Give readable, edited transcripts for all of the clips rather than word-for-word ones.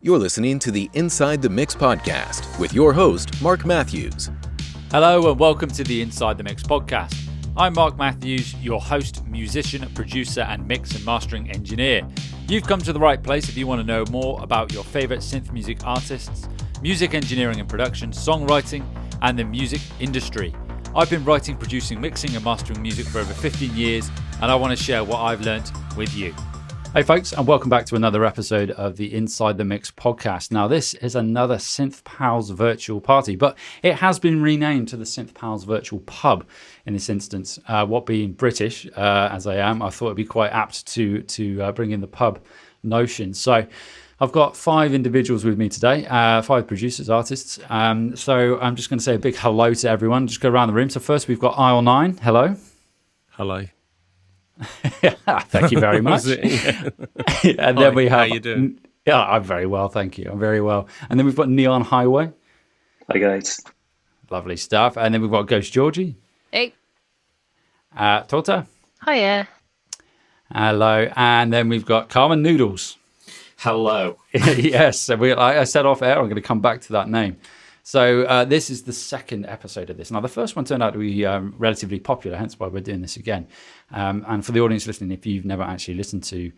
You're listening to the Inside the Mix podcast with your host, Marc Matthews. Hello and welcome to the Inside the Mix podcast. I'm Marc Matthews, your host, musician, producer, and mix and mastering engineer. You've come to the right place if you want to know more about your favorite synth music artists, music engineering and production, songwriting, and the music industry. I've been writing, producing, mixing, and mastering music for over 15 years, and I want to share what I've learnt with you. Hey folks, and welcome back to another episode of the Inside the Mix podcast. Now this is another Synth Pals virtual party, but it has been renamed to the Synth Pals virtual pub in this instance. What being British, as I am, I thought it'd be quite apt to bring in the pub notion. So I've got 5 individuals with me today, 5 producers, artists. So I'm just going to say a big hello to everyone. Just go around the room. So first we've got Aisle 9. Hello. Hello. Thank you very much. And then we have. How you doing? Yeah, I'm very well, thank you. I'm very well. And then we've got Neon Highway. Hi guys. Lovely stuff. And then we've got Ghost Georgie. Hey. Tota. Hiya. Hello. And then we've got Carmen Noodles. Hello. Yes. So like I said off air, I'm going to come back to that name. So this is the second episode of this. Now, the first one turned out to be relatively popular, hence why we're doing this again. And for the audience listening, if you've never actually listened to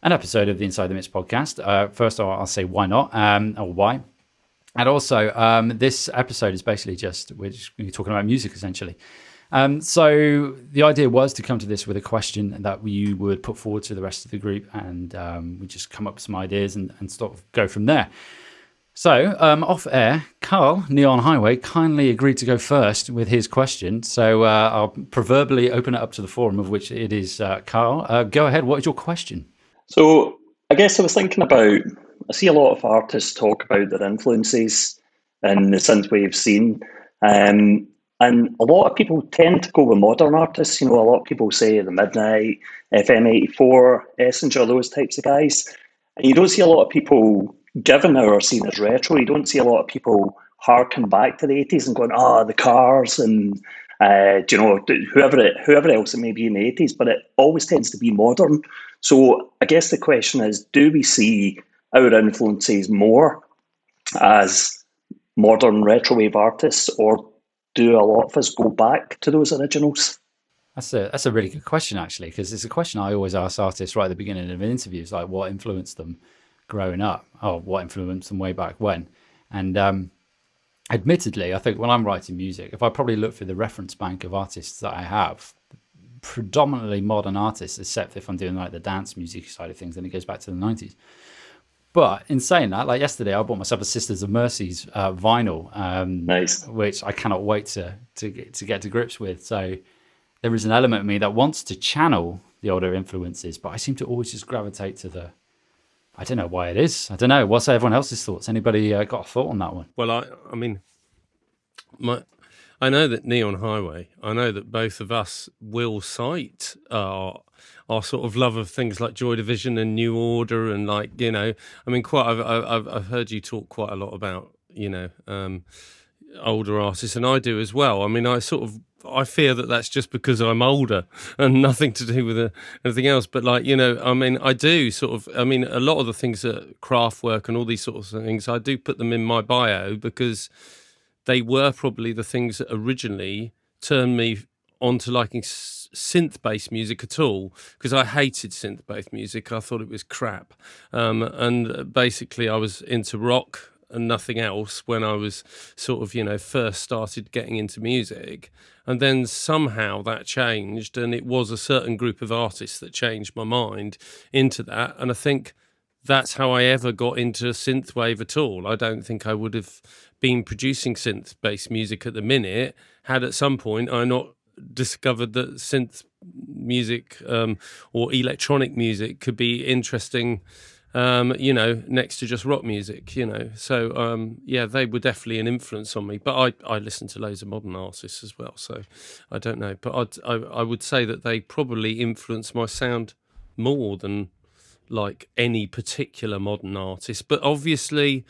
an episode of the Inside the Mix podcast, first of all, I'll say why not, or why. And also, this episode is basically we're talking about music, essentially. So the idea was to come to this with a question that you would put forward to the rest of the group, and we just come up with some ideas and sort of go from there. So, off air, Carl, Neon Highway, kindly agreed to go first with his question. So I'll proverbially open it up to the forum, of which it is Carl. Go ahead, what is your question? So I guess I was thinking about, I see a lot of artists talk about their influences in the synthwave scene. And a lot of people tend to go with modern artists. You know, a lot of people say The Midnight, FM84, Essenger, those types of guys. And you don't see a lot of people, given our scene as retro, you don't see a lot of people harken back to the 80s and going, the Cars and, whoever else it may be in the 80s, but it always tends to be modern. So I guess the question is, do we see our influences more as modern retrowave artists, or do a lot of us go back to those originals? That's a really good question, actually, because it's a question I always ask artists right at the beginning of an interview. It's like, what influenced them growing up? Or what influenced them way back when? And admittedly, I think when I'm writing music, if I probably look through the reference bank of artists that I have, predominantly modern artists, except if I'm doing like the dance music side of things, then it goes back to the 90s. But in saying that, like yesterday, I bought myself a Sisters of Mercy's vinyl, Nice, which I cannot wait to get to grips with. So there is an element of me that wants to channel the older influences, but I seem to always just gravitate to I don't know why it is. I don't know. What's everyone else's thoughts? Anybody got a thought on that one? Well, I know that Neon Highway, I know that both of us will cite our sort of love of things like Joy Division and New Order, and like, you know, I mean, I've heard you talk quite a lot about, you know, older artists, and I do as well. I mean, I fear that that's just because I'm older and nothing to do with anything else. But like, you know, I mean, I do a lot of the things that Kraftwerk and all these sorts of things, I do put them in my bio because they were probably the things that originally turned me onto liking synth-based music at all, because I hated synth-based music. I thought it was crap. And basically I was into rock and nothing else when I was sort of, you know, first started getting into music. And then somehow that changed, and it was a certain group of artists that changed my mind into that. And I think that's how I ever got into synthwave at all. I don't think I would have been producing synth-based music at the minute had at some point I not discovered that synth music or electronic music could be interesting, you know, next to just rock music, you know. So, yeah, they were definitely an influence on me. But I listen to loads of modern artists as well, so I don't know. But I would say that they probably influence my sound more than, like, any particular modern artist. But obviously,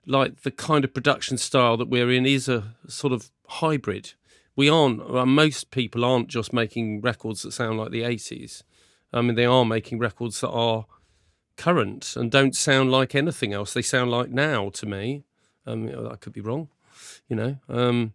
like, the kind of production style that we're in is a sort of hybrid. Most people aren't just making records that sound like the 80s. I mean, they are making records that are current and don't sound like anything else. They sound like now to me. I could be wrong, and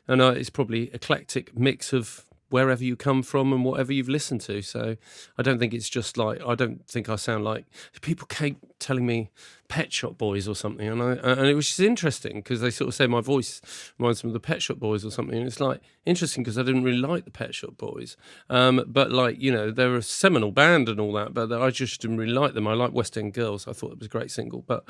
it's probably eclectic mix of wherever you come from and whatever you've listened to. So I don't think it's just like, I don't think I sound like, people keep telling me Pet Shop Boys or something, and it was just interesting because they sort of say my voice reminds them of the Pet Shop Boys or something, and it's like interesting because I didn't really like the Pet Shop Boys, but like, they're a seminal band and all that, but I just didn't really like them. I like West End Girls. I thought it was a great single, but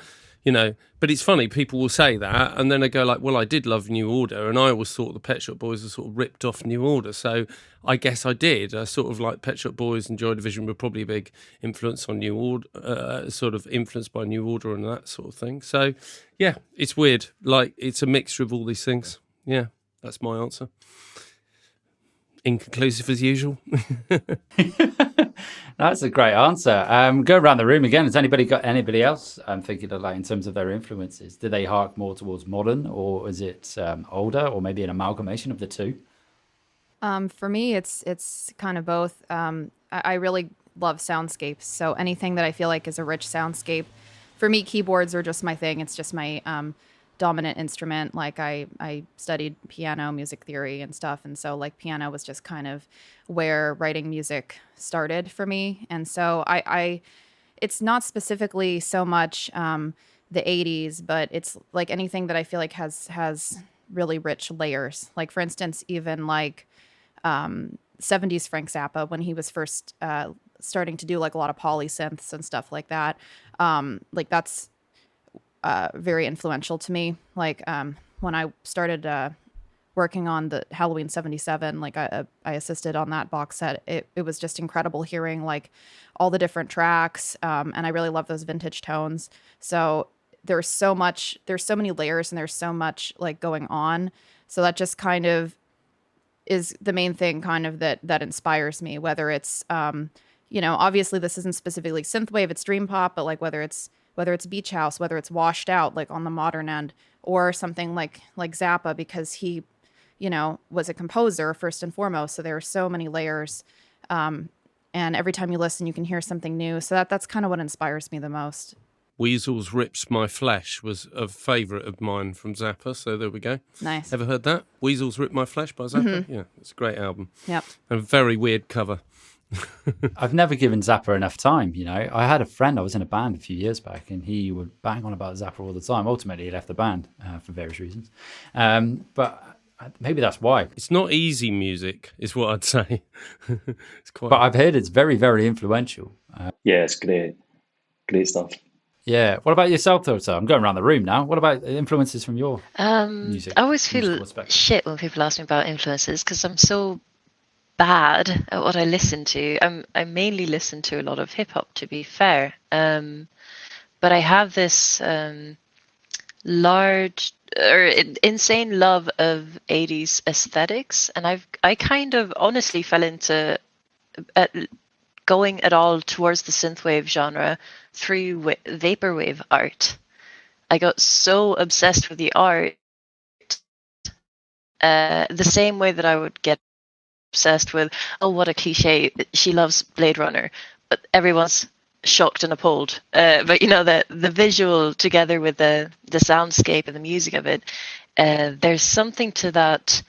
it's funny, people will say that and then they go like, well, I did love New Order, and I always thought the Pet Shop Boys were sort of ripped off New Order, so I guess I did. I sort of like Pet Shop Boys and Joy Division were probably a big influence on New Order, sort of influenced by New Order and that sort of thing. So yeah, it's weird, like it's a mixture of all these things. Yeah, that's my answer. Inconclusive as usual. That's a great answer. Go around the room again. Has anybody else thinking of, like, in terms of their influences? Do they hark more towards modern, or is it older, or maybe an amalgamation of the two? For me, it's kind of both. I really love soundscapes, so anything that I feel like is a rich soundscape. For me, keyboards are just my thing. It's just my dominant instrument. Like I studied piano, music theory and stuff, and so like piano was just kind of where writing music started for me. And so I it's not specifically so much the 80s, but it's like anything that I feel like has really rich layers. Like for instance, even like 70s Frank Zappa, when he was first starting to do like a lot of polysynths and stuff like that. Like that's very influential to me. Like when I started working on the Halloween 77, like I assisted on that box set. It was just incredible hearing like all the different tracks, and I really love those vintage tones. So there's so many layers, and there's so much like going on. So that just kind of is the main thing kind of that inspires me, whether it's obviously this isn't specifically synthwave, it's dream pop, but like whether it's beach house, whether it's washed out like on the modern end, or something like Zappa, because he was a composer first and foremost, so there are so many layers, and every time you listen you can hear something new. So that's kind of what inspires me the most. Weasels Rips My Flesh was a favourite of mine from Zappa, so there we go. Nice. Ever heard that? Weasels Rip My Flesh by Zappa? Mm-hmm. Yeah, it's a great album. Yep. And a very weird cover. I've never given Zappa enough time, I had a friend, I was in a band a few years back, and he would bang on about Zappa all the time. Ultimately, he left the band for various reasons. But maybe that's why. It's not easy music, is what I'd say. But I've heard it's very, very influential. Yeah, it's great. Great stuff. Yeah. What about yourself, though? So I'm going around the room now. What about influences from your music? I always feel shit when people ask me about influences because I'm so bad at what I listen to. I mainly listen to a lot of hip hop, to be fair. But I have this large or insane love of 80s aesthetics, and I kind of honestly fell into going at all towards the synthwave genre through vaporwave art. I got so obsessed with the art, the same way that I would get obsessed with, oh, what a cliche, she loves Blade Runner, but everyone's shocked and appalled. But the visual together with the soundscape and the music of it, there's something to that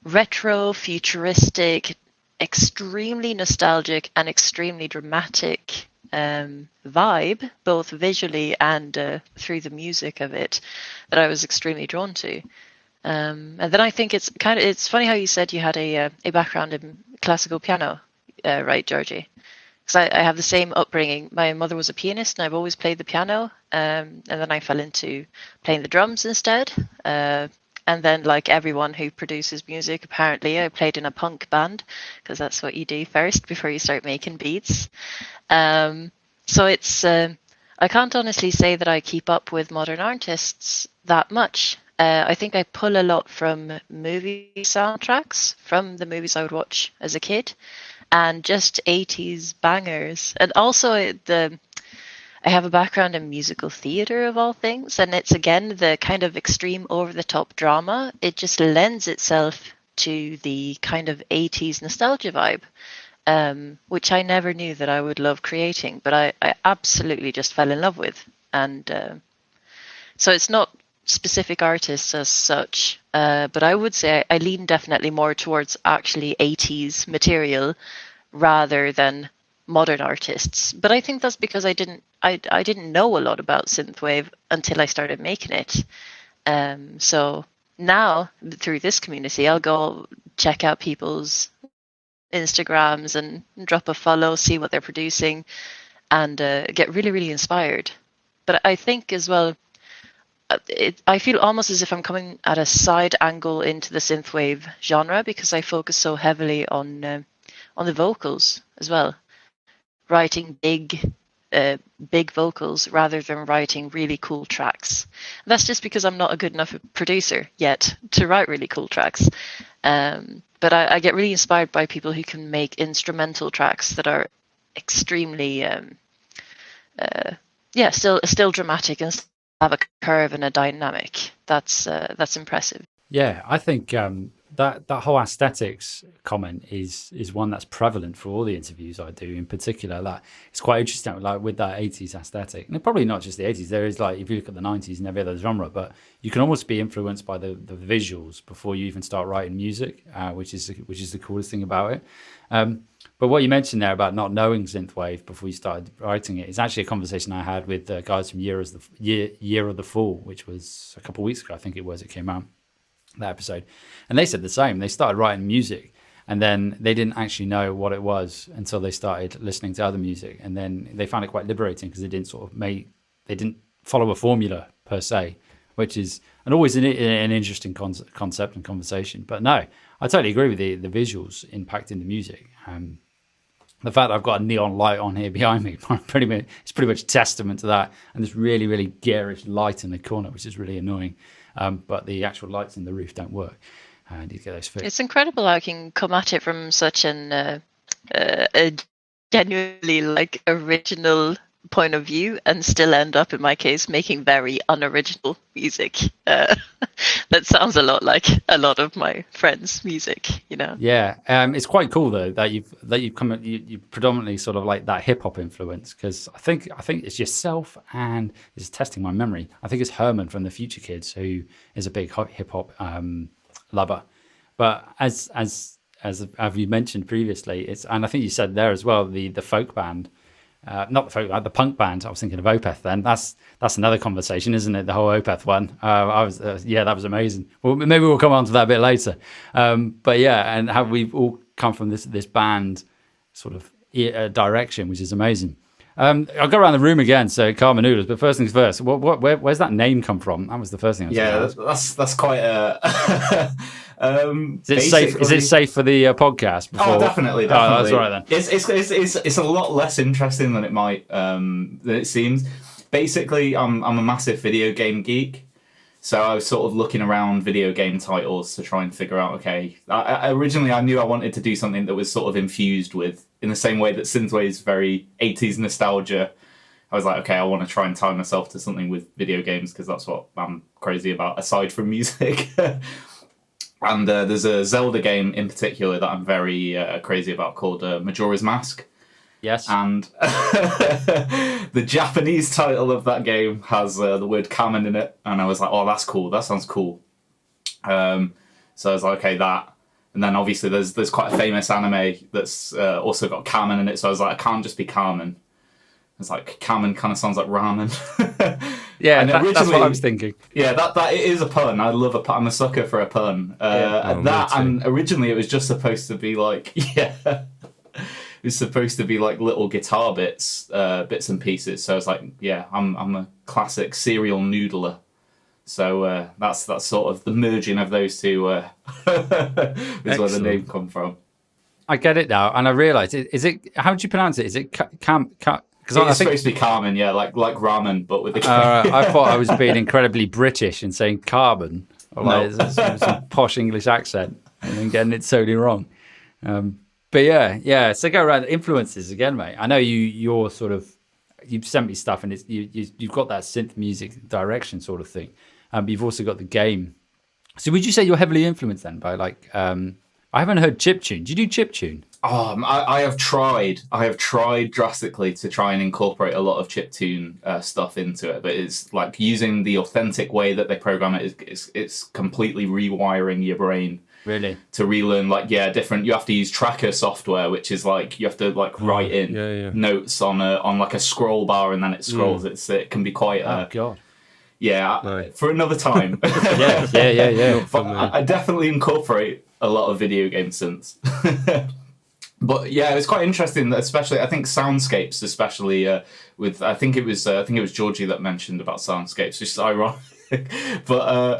retro, futuristic, extremely nostalgic and extremely dramatic vibe, both visually and through the music of it, that I was extremely drawn to. And then I think it's funny how you said you had a background in classical piano, right, Georgie? Because I have the same upbringing. My mother was a pianist, and I've always played the piano. And then I fell into playing the drums instead. And then, like everyone who produces music, apparently, I played in a punk band, because that's what you do first before you start making beats. So it's I can't honestly say that I keep up with modern artists that much. I think I pull a lot from movie soundtracks, from the movies I would watch as a kid, and just 80s bangers. And also I have a background in musical theatre, of all things, and it's again the kind of extreme over-the-top drama. It just lends itself to the kind of 80s nostalgia vibe. which I never knew that I would love creating, but I absolutely just fell in love with. And so it's not specific artists as such, but I would say I lean definitely more towards actually 80s material rather than modern artists. But I think that's because I didn't know a lot about synthwave until I started making it. So now through this community, I'll go check out people's Instagrams and drop a follow, see what they're producing, and get really, really inspired. But I think as well, I feel almost as if I'm coming at a side angle into the synthwave genre because I focus so heavily on the vocals as well, writing big vocals rather than writing really cool tracks. And that's just because I'm not a good enough producer yet to write really cool tracks. But I get really inspired by people who can make instrumental tracks that are extremely, still dramatic and have a curve and a dynamic. That's impressive. Yeah, I think that whole aesthetics comment is one that's prevalent for all the interviews I do. In particular, that it's quite interesting, like with that 80s aesthetic, and probably not just the 80s. There is, like, if you look at the 90s and every other genre, but you can almost be influenced by the visuals before you even start writing music, which is the coolest thing about it. But what you mentioned there about not knowing synthwave before you started writing it is actually a conversation I had with guys from Year of the Fool, which was a couple of weeks ago, I think it was. It came out, that episode, and they said the same. They started writing music, and then they didn't actually know what it was until they started listening to other music, and then they found it quite liberating because they didn't follow a formula per se, which is always an interesting concept and conversation. But no, I totally agree with the visuals impacting the music. The fact that I've got a neon light on here behind me, it's pretty much testament to that. And this really, really garish light in the corner, which is really annoying. But the actual lights in the roof don't work. I need to get those fixed. It's incredible how I can come at it from such a genuinely like original point of view and still end up, in my case, making very unoriginal music. That sounds a lot like a lot of my friends' music, you know. Yeah, it's quite cool though that you predominantly sort of like that hip hop influence, because I think it's yourself, and this is testing my memory. I think it's Herman from the Future Kids, who is a big hip hop lover. But as you mentioned previously, and I think you said there as well, the folk band. Not the folk, the punk band. I was thinking of Opeth then. That's another conversation, isn't it? The whole Opeth one. That was amazing. Well, maybe we'll come on to that a bit later. But yeah, and how we've all come from this band sort of direction, which is amazing. I'll go around the room again. So Carmen Noodles, but first things first. Where's that name come from? That was the first thing. That's quite a. Is it safe for the podcast? Oh, definitely. Oh, that's all right then. It's a lot less interesting than it might than it seems. Basically, I'm a massive video game geek, so I was sort of looking around video game titles to try and figure out. Okay, originally I knew I wanted to do something that was sort of infused with, in the same way that synthwave is very 80s nostalgia. I was like, okay, I want to try and tie myself to something with video games because that's what I'm crazy about, aside from music. And there's a Zelda game in particular that I'm very crazy about called Majora's Mask. Yes. And the Japanese title of that game has the word kamen in it. And I was like, oh, that's cool. That sounds cool. So I was like, okay, that. And then obviously there's quite a famous anime that's also got kamen in it. So I was like, I can't just be Carmen. It's like kamen kind of sounds like ramen. Yeah, that's what I was thinking. Yeah, that it is a pun. I love a pun. I'm a sucker for a pun. And originally it was just supposed to be like, it was supposed to be like little guitar bits and pieces. So it's like, I'm a classic serial noodler. So that's sort of the merging of those two is Excellent. where the name come from. I get it now, and I realise how do you pronounce it? Is it Because it's supposed to be Carmen, like ramen, but with the. I thought I was being incredibly British and saying carbon, or like some posh English accent, and then getting it totally wrong. But yeah. So go around influences again, mate. I know you're sort of you've sent me stuff, and you've got that synth music direction sort of thing. But you've also got the game. So would you say you're heavily influenced then by like? I haven't heard chiptune. Do you do chiptune? I have tried. I have tried drastically to try and incorporate a lot of chiptune stuff into it, but it's like using the authentic way that they program it. It's completely rewiring your brain. Really? To relearn, like, different. You have to use tracker software, which is like you have to like write in notes on like a scroll bar, and then it scrolls. It can be quite. Oh God. Yeah, No. For another time. Yeah. But I definitely incorporate a lot of video game synths. But yeah, it's quite interesting, especially I think soundscapes, especially with I think it was Georgie that mentioned about soundscapes, which is ironic. But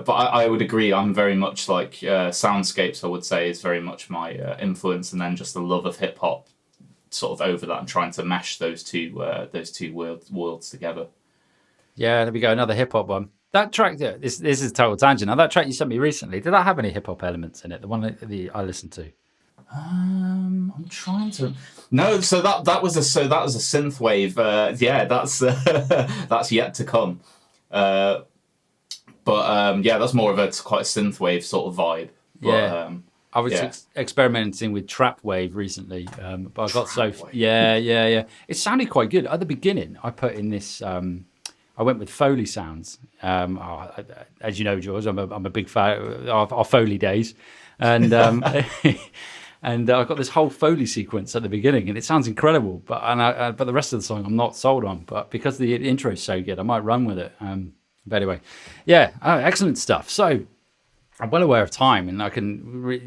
I would agree. I'm very much like soundscapes. I would say is very much my influence, and then just the love of hip hop, sort of over that, and trying to mesh those two worlds together. Yeah, there we go. Another hip hop one. That track, this is a total tangent. Now that track you sent me recently, did that have any hip hop elements in it? The one that I listened to. I'm trying to. No, so that was a synth wave. That's yet to come. But that's more of quite a synth wave sort of vibe. But, I was experimenting with trap wave recently, but I got yeah. It sounded quite good at the beginning. I put in this. I went with Foley sounds. As you know, George, I'm a big fan of our Foley days, and and I got this whole Foley sequence at the beginning, and it sounds incredible. But the rest of the song I'm not sold on. But because the intro is so good, I might run with it. But anyway, excellent stuff. So I'm well aware of time, and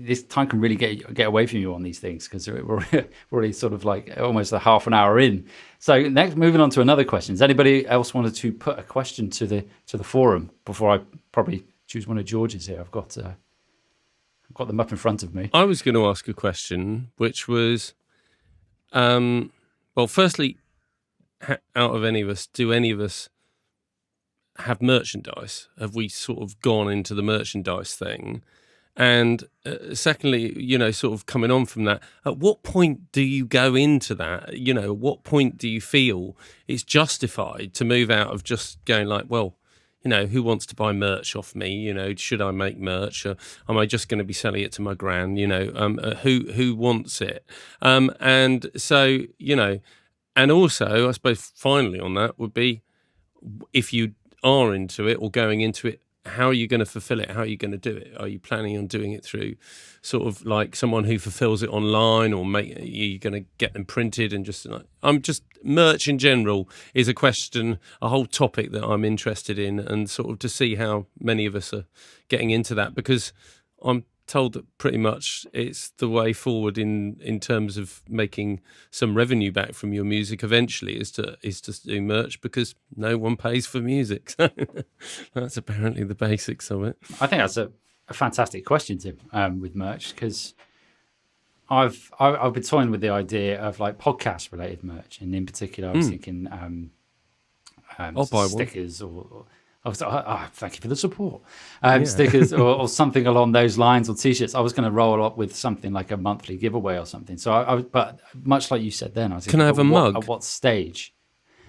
this time can really get away from you on these things, because we're already sort of like almost a half an hour in. So next, moving on to another question. Does anybody else wanted to put a question to the forum before I probably choose one of George's here? I've got them up in front of me. I was going to ask a question, which was, well, firstly, out of any of us, do any of us have merchandise? Have we sort of gone into the merchandise thing? And secondly, sort of coming on from that, at what point do you go into that? At what point do you feel it's justified to move out of just going like, well, who wants to buy merch off me? Should I make merch? Or am I just going to be selling it to my gran? Who wants it? And so, and also, I suppose finally on that would be, if you are into it or going into it, how are you going to fulfill it? How are you going to do it? Are you planning on doing it through sort of like someone who fulfills it online, or are you going to get them printed? And merch in general is a question, a whole topic that I'm interested in, and sort of to see how many of us are getting into that, because I'm told that pretty much it's the way forward in terms of making some revenue back from your music eventually is to do merch, because no one pays for music. So that's apparently the basics of it. I think that's a fantastic question, Tim, with merch, because I've been toying with the idea of like podcast related merch, and in particular I was thinking I'll buy stickers or thank you for the support. Stickers or something along those lines, or T-shirts. I was going to roll up with something like a monthly giveaway or something. So but much like you said then, I was thinking, can I have a mug? At what stage?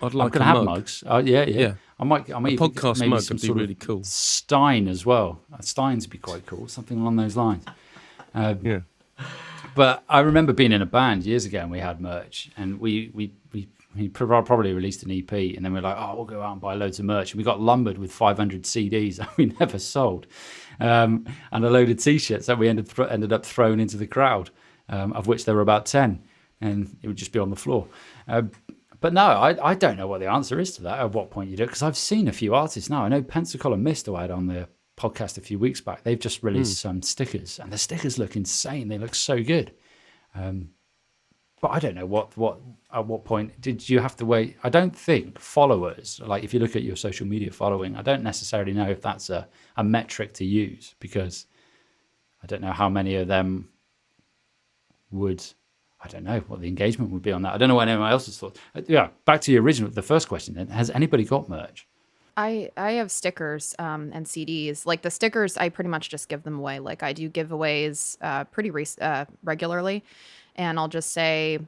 I'd like I'm going to have mugs. Yeah. I might a podcast maybe mug some would be sort really of cool. Stein as well. Stein's would be quite cool. Something along those lines. Yeah. But I remember being in a band years ago, and we had merch, and we probably released an EP, and then we're like, we'll go out and buy loads of merch. And we got lumbered with 500 CDs that we never sold, and a load of T-shirts that we ended up throwing into the crowd, of which there were about 10, and it would just be on the floor. But no, I don't know what the answer is to that, at what point you do it, because I've seen a few artists now. I know Pensacola Mist, who I had on the podcast a few weeks back, they've just released some stickers, and the stickers look insane. They look so good. But I don't know at what point did you have to wait? I don't think followers, like if you look at your social media following, I don't necessarily know if that's a metric to use, because I don't know how many of them I don't know what the engagement would be on that. I don't know what anyone else's thoughts. Yeah, back to the first question then. Has anybody got merch? I have stickers and CDs. Like the stickers, I pretty much just give them away. Like I do giveaways pretty regularly. And I'll just say,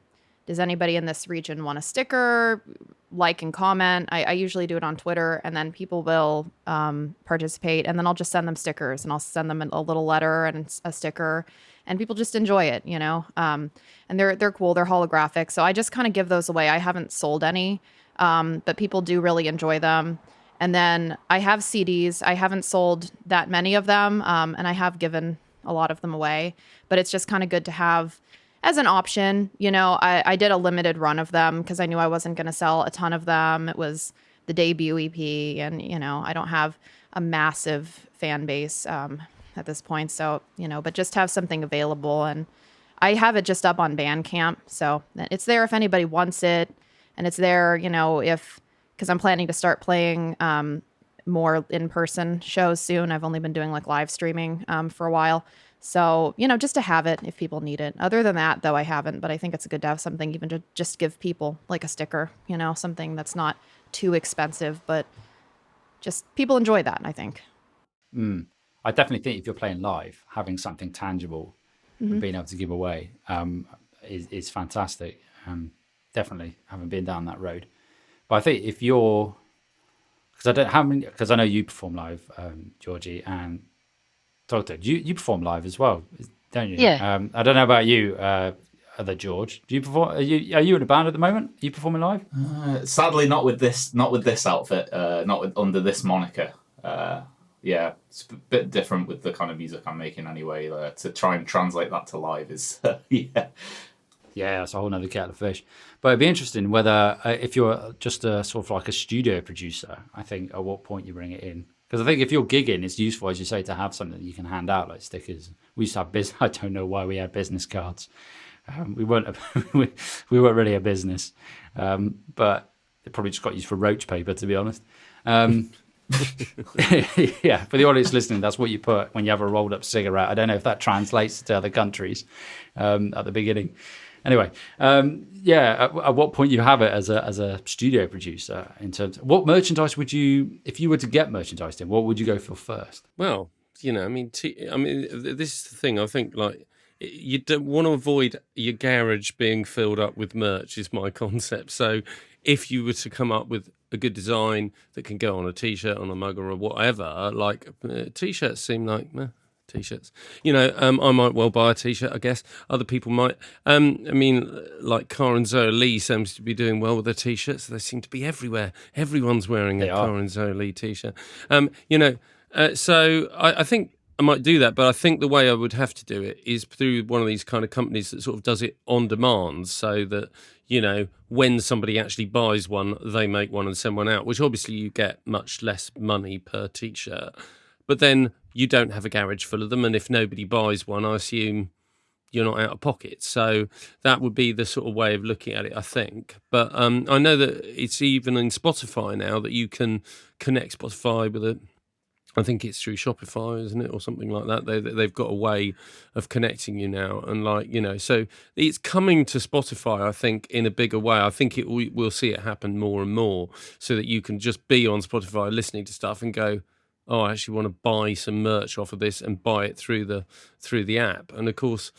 does anybody in this region want a sticker? Like and comment. I usually do it on Twitter, and then people will participate, and then I'll just send them stickers, and I'll send them a little letter and a sticker, and people just enjoy it, and they're cool. They're holographic, so I just kind of give those away. I haven't sold any, but people do really enjoy them. And then I have CDs. I haven't sold that many of them, and I have given a lot of them away, but it's just kind of good to have as an option. I did a limited run of them because I knew I wasn't going to sell a ton of them. It was the debut EP, and, I don't have a massive fan base at this point. So, but just have something available. And I have it just up on Bandcamp. So it's there if anybody wants it. And it's there, because I'm planning to start playing more in-person shows soon. I've only been doing like live streaming for a while. So, just to have it if people need it. Other than that, though, I haven't, but I think it's good to have something even to just give people like a sticker, something that's not too expensive, but just people enjoy that, I think. I definitely think if you're playing live, having something tangible and being able to give away is fantastic. Definitely haven't been down that road. But I think if you're, because I know you perform live, Georgie, and Doctor, you perform live as well, don't you? Yeah. I don't know about you, other George. Do you perform? Are you in a band at the moment? Are you performing live? Sadly, not with this outfit. Under this moniker. Yeah, it's a bit different with the kind of music I'm making anyway. To try and translate that to live is yeah. Yeah, it's a whole nother kettle of fish. But it'd be interesting whether if you're just a sort of like a studio producer, I think at what point you bring it in. Because I think if you're gigging, it's useful, as you say, to have something that you can hand out, like stickers. We used to have business. I don't know why we had business cards. We weren't we weren't really a business, but it probably just got used for roach paper, to be honest. Yeah, for the audience listening, that's what you put when you have a rolled up cigarette. I don't know if that translates to other countries at the beginning. Anyway, at what point you have it as a studio producer in terms of what merchandise would you, if you were to get merchandise in, what would you go for first? Well, this is the thing. I think like you don't want to avoid your garage being filled up with merch is my concept. So if you were to come up with a good design that can go on a t-shirt, on a mug or whatever, like t-shirts seem like t-shirts, I might well buy a t-shirt, I guess. Other people might. Like Cara and Zoe Lee seems to be doing well with their t-shirts. They seem to be everywhere. Everyone's wearing a Cara and Zoe Lee t-shirt. So I think I might do that, but I think the way I would have to do it is through one of these kind of companies that sort of does it on demand, so that, when somebody actually buys one, they make one and send one out, which obviously you get much less money per t-shirt. But then you don't have a garage full of them, and if nobody buys one, I assume you're not out of pocket. So that would be the sort of way of looking at it, I think. But I know that it's even in Spotify now that you can connect Spotify with it. I think it's through Shopify, isn't it, or something like that. They've got a way of connecting you now, and so it's coming to Spotify. I think in a bigger way. I think we'll see it happen more and more, so that you can just be on Spotify listening to stuff and go, oh, I actually want to buy some merch off of this, and buy it through the app. And of course,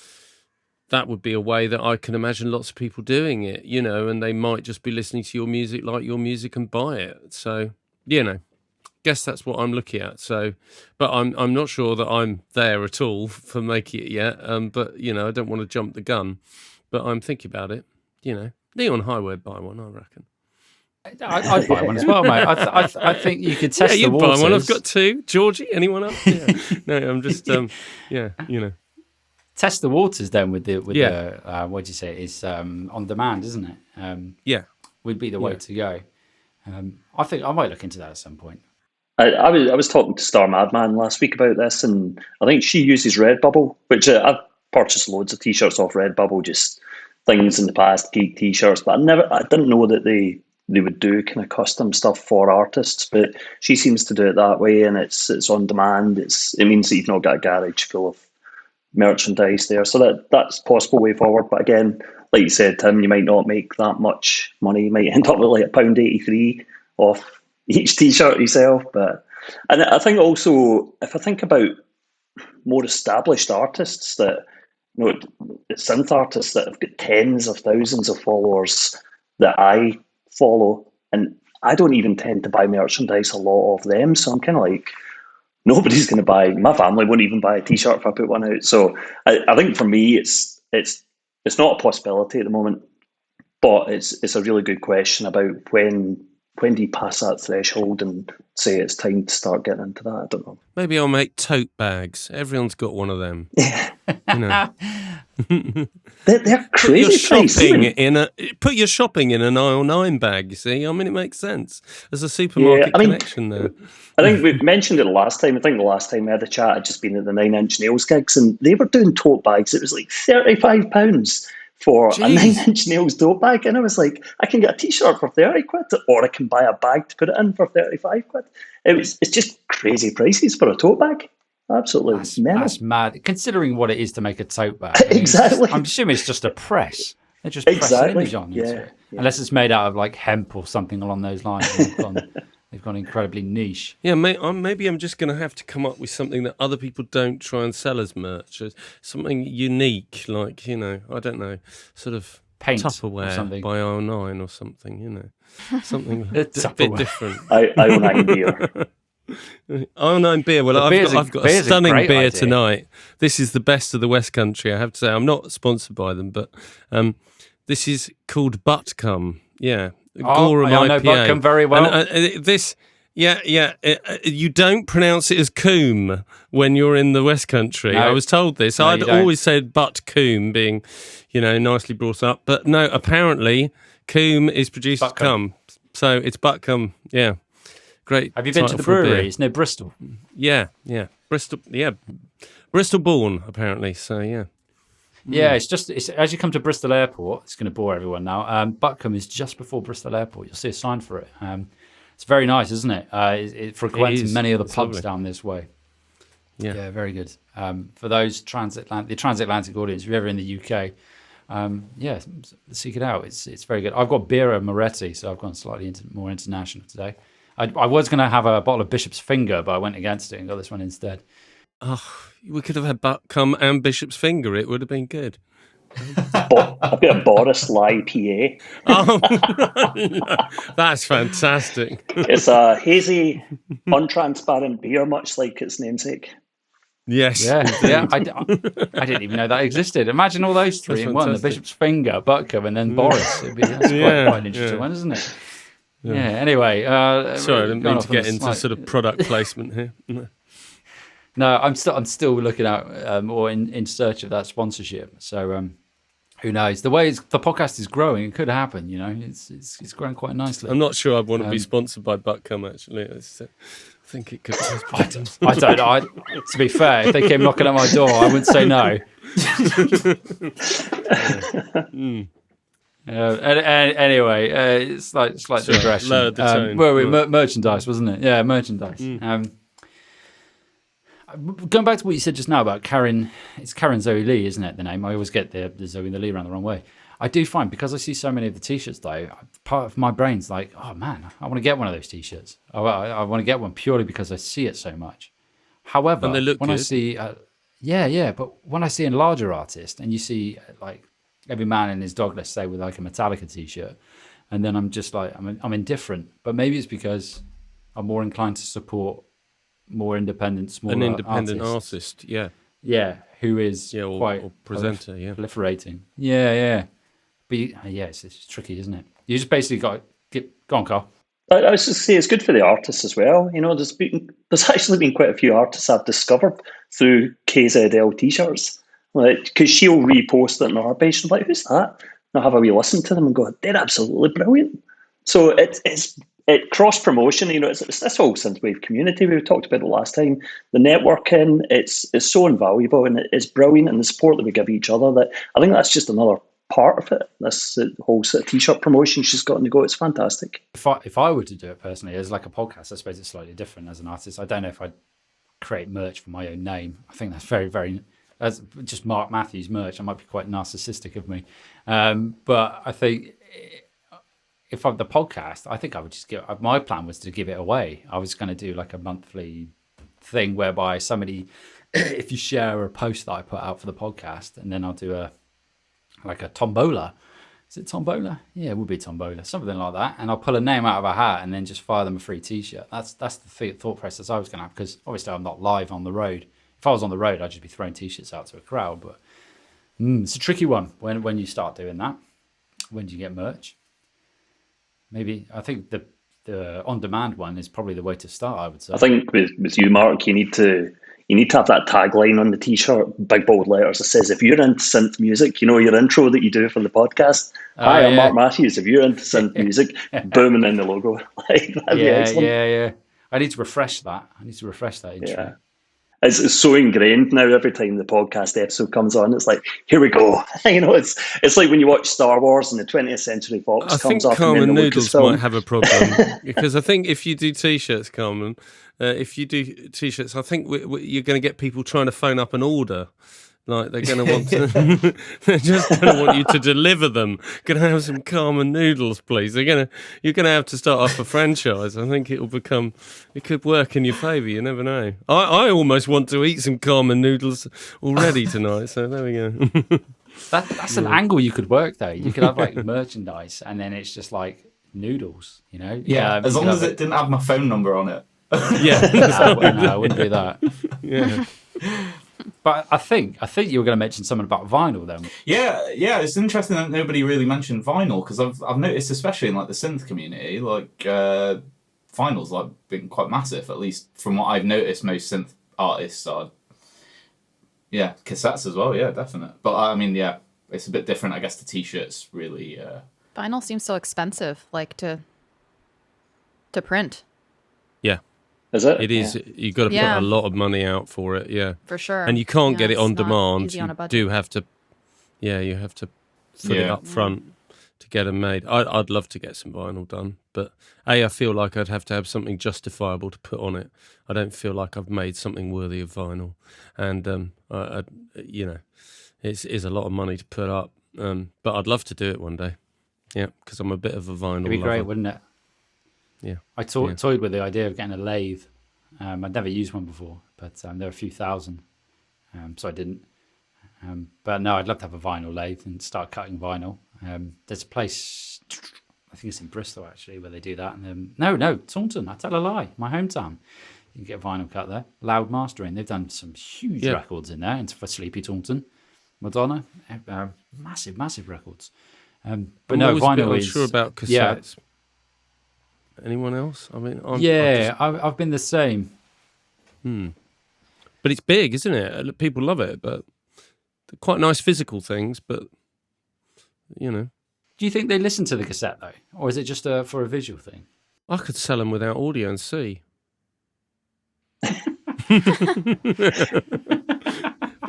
that would be a way that I can imagine lots of people doing it, and they might just be listening to your music, like your music, and buy it. So, guess that's what I'm looking at. So, but I'm not sure that I'm there at all for making it yet. But I don't want to jump the gun. But I'm thinking about it. Neon Highway would buy one, I reckon. I'd buy one as well, mate. I think you could test the waters. Buy one. I've got two. Georgie, anyone else? Yeah. No, I'm just Test the waters then with the what do you say? It's on demand, isn't it? Would be the way to go. I think I might look into that at some point. I was talking to Star Madman last week about this, and I think she uses Redbubble, which I've purchased loads of t-shirts off Redbubble, just things in the past, geek t-shirts, but I didn't know that they would do kind of custom stuff for artists, but she seems to do it that way, and it's on demand. It means that you've not got a garage full of merchandise there, so that's a possible way forward. But again, like you said, Tim, you might not make that much money. You might end up with like £1.83 off each t-shirt yourself. And I think also, if I think about more established artists that synth artists that have got tens of thousands of followers that I follow, and I don't even tend to buy merchandise, a lot of them. So I'm kind of like, nobody's going to buy. My family won't even buy a T-shirt if I put one out. So I think for me, it's not a possibility at the moment, but it's a really good question about when do you pass that threshold and say it's time to start getting into that? I don't know. Maybe I'll make tote bags. Everyone's got one of them. Yeah. You know. They're crazy. Put your shopping in an aisle 9 bag. You see, I mean, it makes sense. There's a supermarket connection there. I think we mentioned it last time. I think the last time we had a chat, I'd just been at the 9 Inch Nails gigs, and they were doing tote bags. It was like £35 for a 9 Inch Nails tote bag, and I was like, I can get a T-shirt for 30 quid, or I can buy a bag to put it in for 35 quid. It's just crazy prices for a tote bag. Absolutely, that's mad. Considering what it is to make a tote bag, exactly. I'm assuming it's just a press. They just press an image on it, unless it's made out of like hemp or something along those lines. They've gone incredibly niche. Yeah, maybe I'm just going to have to come up with something that other people don't try and sell as merch, something unique, like, you know, I don't know, sort of paint Tupperware by aisle 9 or something, you know, something a bit different. Aisle 9 beer. Aisle 9 beer. Well, I've got a stunning beer tonight. This is the best of the West Country, I have to say. I'm not sponsored by them, but this is called Butcombe. Yeah. Gorham I know IPA. Butcombe very well. And, you don't pronounce it as Coombe when you're in the West Country. No. I was told this. I'd always said Butcombe, being, you know, nicely brought up. But no, apparently Coombe is produced as Cum. So it's Butcombe. Yeah. Great. Have you been to the brewery? It's near Bristol. Yeah. Bristol. Yeah. Bristol born, apparently. So, yeah. Yeah, it's as you come to Bristol Airport, it's going to bore everyone now. Butcombe is just before Bristol Airport. You'll see a sign for it. It's very nice, isn't it? It frequents many of the pubs lovely. Down this way. Yeah, very good. For those the transatlantic audience, if you're ever in the UK, seek it out. It's very good. I've got Birra Moretti, so I've gone slightly more international today. I was going to have a bottle of Bishop's Finger, but I went against it and got this one instead. Oh, we could have had Butcombe and Bishop's Finger. It would have been good. I've got a Boris Lye PA. Oh, that's fantastic. It's a hazy, untransparent beer, much like its namesake. Yes. Yeah. I didn't even know that existed. Imagine all those three in one: the Bishop's Finger, Butcombe, and then Boris. That's quite an interesting one, isn't it? Yeah. Anyway, sorry, I didn't mean to get into sort of product placement here. No, I'm still looking out or in search of that sponsorship. So who knows? The way the podcast is growing, it could happen. You know, it's growing quite nicely. I'm not sure I'd want to be sponsored by Butcombe. Actually, I think it could. I don't know. To be fair, if they came knocking at my door, I wouldn't say no. Anyway, it's like digression. Lowered the tone. Merchandise, wasn't it? Yeah, merchandise. Going back to what you said just now about Karen, it's Karen Zoe Lee, isn't it, the name? I always get the Zoe and the Lee around the wrong way. I do find, because I see so many of the T-shirts, though, part of my brain's like, oh, man, I want to get one of those T-shirts. I want to get one purely because I see it so much. However, and they look when good. I see... but when I see a larger artist, and you see, like, every man and his dog, let's say, with, like, a Metallica T-shirt, and then I'm just like, I'm indifferent. But maybe it's because I'm more inclined to support more independent, smaller artist, yeah, who is quite or presenter, proliferating, But it's tricky, isn't it? You just basically got to go on, Carl. I was just say it's good for the artists as well. You know, there's actually been quite a few artists I've discovered through KZL T-shirts, like because she'll repost it on her page and I'm like, who's that? And I'll have a wee listen to them and go, they're absolutely brilliant. So it's cross promotion, you know, it's this whole synthwave community we talked about the last time. The networking, it's so invaluable and it's brilliant, and the support that we give each other. That I think that's just another part of it. This whole sort of T-shirt promotion she's gotten to go. It's fantastic. If I were to do it personally as like a podcast, I suppose it's slightly different as an artist. I don't know if I'd create merch for my own name. I think that's very that's just Marc Matthews merch. That might be quite narcissistic of me, but I think. If I'm the podcast, I think I would just my plan was to give it away. I was going to do like a monthly thing whereby somebody if you share a post that I put out for the podcast, and then I'll do a tombola. Is it tombola? Yeah, it would be tombola, something like that. And I'll pull a name out of a hat and then just fire them a free T-shirt. That's the thought process I was going to have, because obviously I'm not live on the road. If I was on the road, I'd just be throwing T-shirts out to a crowd. But it's a tricky one when you start doing that. When do you get merch? Maybe I think the on-demand one is probably the way to start, I would say. I think with you, Mark, you need to have that tagline on the T-shirt, big bold letters that says, "If you're into synth music, your intro that you do for the podcast. Hi, I'm Marc Matthews. If you're into synth music, boom, and then the logo." That'd be excellent. Yeah. I need to refresh that. Intro. Yeah. It's so ingrained now. Every time the podcast episode comes on, it's like, here we go. It's like when you watch Star Wars and the 20th Century Fox comes up. I think Carmen Noodles might have a problem, because I think if you do T-shirts, Carmen, I think you're going to get people trying to phone up an order. Like they're going to want to, they're just going to want you to deliver them. Can I have some Carmen Noodles, please? You're going to have to start off a franchise. I think it could work in your favour. You never know. I almost want to eat some Carmen Noodles already tonight. So there we go. That's an angle you could work though. You could have like merchandise, and then it's just like noodles. Yeah, as long as it didn't have my phone number on it. Yeah, no, I wouldn't do that. Yeah. But I think you were going to mention something about vinyl then. Yeah. It's interesting that nobody really mentioned vinyl, because I've noticed, especially in like the synth community, like vinyl's like been quite massive. At least from what I've noticed, most synth artists are. Yeah, cassettes as well. Yeah, definitely. But I mean, yeah, it's a bit different. I guess the T-shirts really. Vinyl seems so expensive, like to print. Yeah. Is it? It is. Yeah. You've got to put a lot of money out for it. Yeah, for sure. And you can't get it on demand. You do have to. Yeah, you have to put it up front to get them made. I'd love to get some vinyl done, but I feel like I'd have to have something justifiable to put on it. I don't feel like I've made something worthy of vinyl, and it's a lot of money to put up. But I'd love to do it one day. Yeah, because I'm a bit of a vinyl. It'd be lover. great, wouldn't it? Yeah, I toyed with the idea of getting a lathe. I'd never used one before, but there are a few thousand, so I didn't. But no, I'd love to have a vinyl lathe and start cutting vinyl. There's a place, I think it's in Bristol actually, where they do that. And no, Taunton. I tell a lie. My hometown. You can get vinyl cut there. Loud Mastering. They've done some huge records in there, and for Sleepy Taunton, Madonna, massive records. But I'm no, vinyl I'm is. sure about cassettes. Yeah. Anyone else? I mean, I've been the same. But it's big, isn't it? People love it, but they're quite nice physical things. But do you think they listen to the cassette though, or is it just for a visual thing? I could sell them without audio and see. I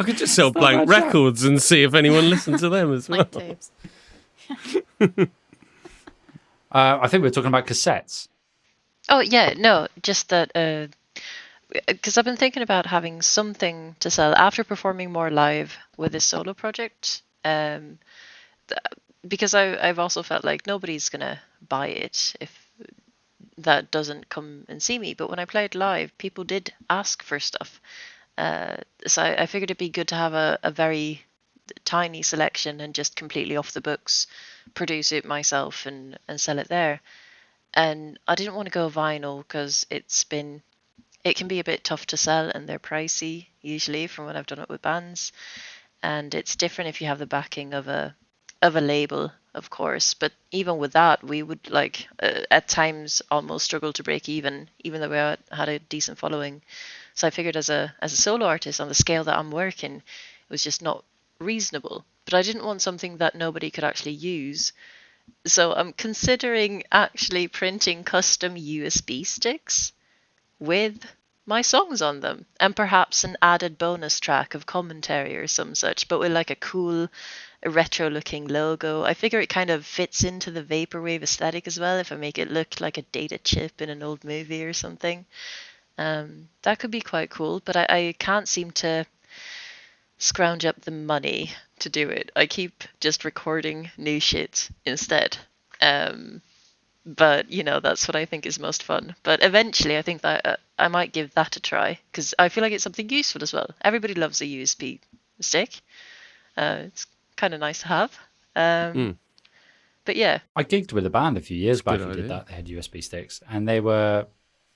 could just sell blank records and see if anyone listened to them as well. Blank tapes. I think we're talking about cassettes. Oh yeah, no, just that because I've been thinking about having something to sell after performing more live with this solo project. Because I've also felt like nobody's gonna buy it if that doesn't come and see me. But when I played live, people did ask for stuff. So I figured it'd be good to have a very tiny selection and just completely off the books produce it myself and sell it there. And I didn't want to go vinyl because it can be a bit tough to sell, and they're pricey usually from when I've done it with bands. And it's different if you have the backing of a label, of course. But even with that, we would at times almost struggle to break even though we had a decent following. So I figured as a solo artist on the scale that I'm working, it was just not reasonable. But I didn't want something that nobody could actually use. So I'm considering actually printing custom USB sticks with my songs on them, and perhaps an added bonus track of commentary or some such, but with like a cool retro looking logo. I figure it kind of fits into the vaporwave aesthetic as well if I make it look like a data chip in an old movie or something. That could be quite cool, but I can't seem to scrounge up the money to do it. I keep just recording new shit instead. But that's what I think is most fun. But eventually, I think that I might give that a try, because I feel like it's something useful as well. Everybody loves a USB stick. It's kind of nice to have. But yeah, I gigged with a band a few years back good who did idea. that. They had USB sticks, and the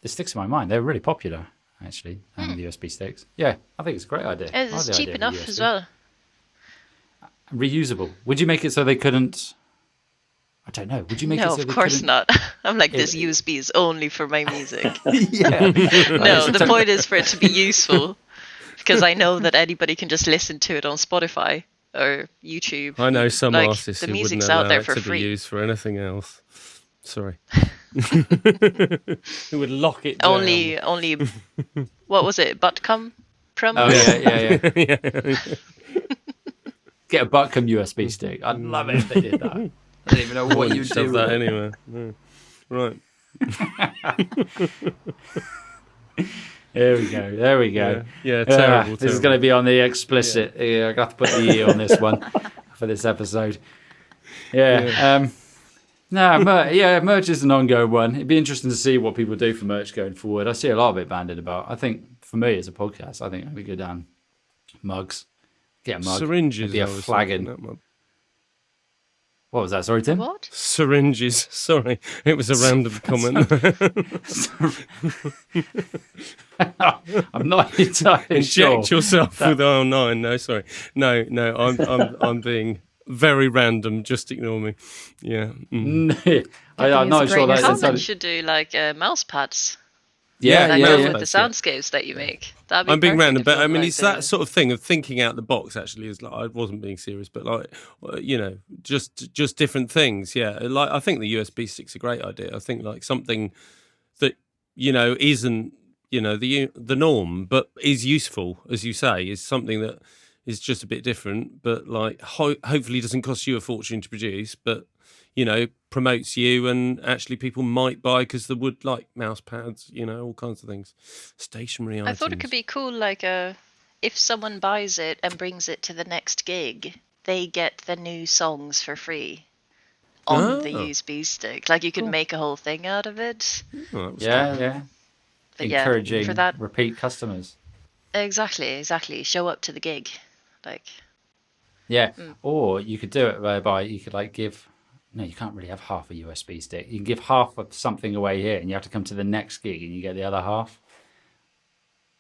sticks in my mind. They were really popular, actually. The USB sticks. Yeah, I think it's a great idea. I like it's the cheap idea of enough USB. as well. Reusable. Would you make it so they couldn't? I don't know. Would you make it No, so of they course couldn't? not. I'm like, this USB is only for my music. Yeah. No, the point is for it to be useful, because I know that anybody can just listen to it on Spotify or YouTube. I know some Like, artists the who wouldn't music's allow out there it for to free. be used for anything else. Sorry. Who would lock it down. Only, what was it? Buttcom? Prum? Oh yeah. Yeah. Get a Buttcom USB stick. I'd love it if they did that. I don't even know what you'd do shove with that it. anywhere. No. Right. There we go. Yeah, terrible. This is going to be on the explicit. Yeah. I have to put the E on this one for this episode. Yeah. Merch is an ongoing one. It'd be interesting to see what people do for merch going forward. I see a lot of it bandied about. I think for me as a podcast, I think we go down mugs. Get a mug. Syringes. Maybe a I was flagon. thinking that one. What was that? Sorry, Tim? What? Syringes. Sorry, it was a random comment. I'm not entirely sure. Inject yourself with R9. No, sorry. No. I'm being very random. Just ignore me. Yeah. I'm not sure great. that's Common should do like mouse pads. Yeah, Like yeah, that yeah. with the soundscapes that you make. That'd be I'm being perfect random, if but you I mean, like it's that sort of thing of thinking out the box. Actually, is like I wasn't being serious, but like just different things. Yeah, like I think the USB stick's a great idea. I think like something that isn't the norm, but is useful, as you say, is something that is just a bit different, but like hopefully doesn't cost you a fortune to produce, but promotes you, and actually people might buy because the wood, like mouse pads, all kinds of things, stationary items. I thought it could be cool, like if someone buys it and brings it to the next gig, they get the new songs for free on the USB stick. Like you could make a whole thing out of it. Oh, that was Yeah. But yeah, Encouraging for that, repeat customers. exactly. Show up to the gig, like. Yeah. Or you could do it whereby you could give. No, you can't really have half a USB stick. You can give half of something away here, and you have to come to the next gig, and you get the other half.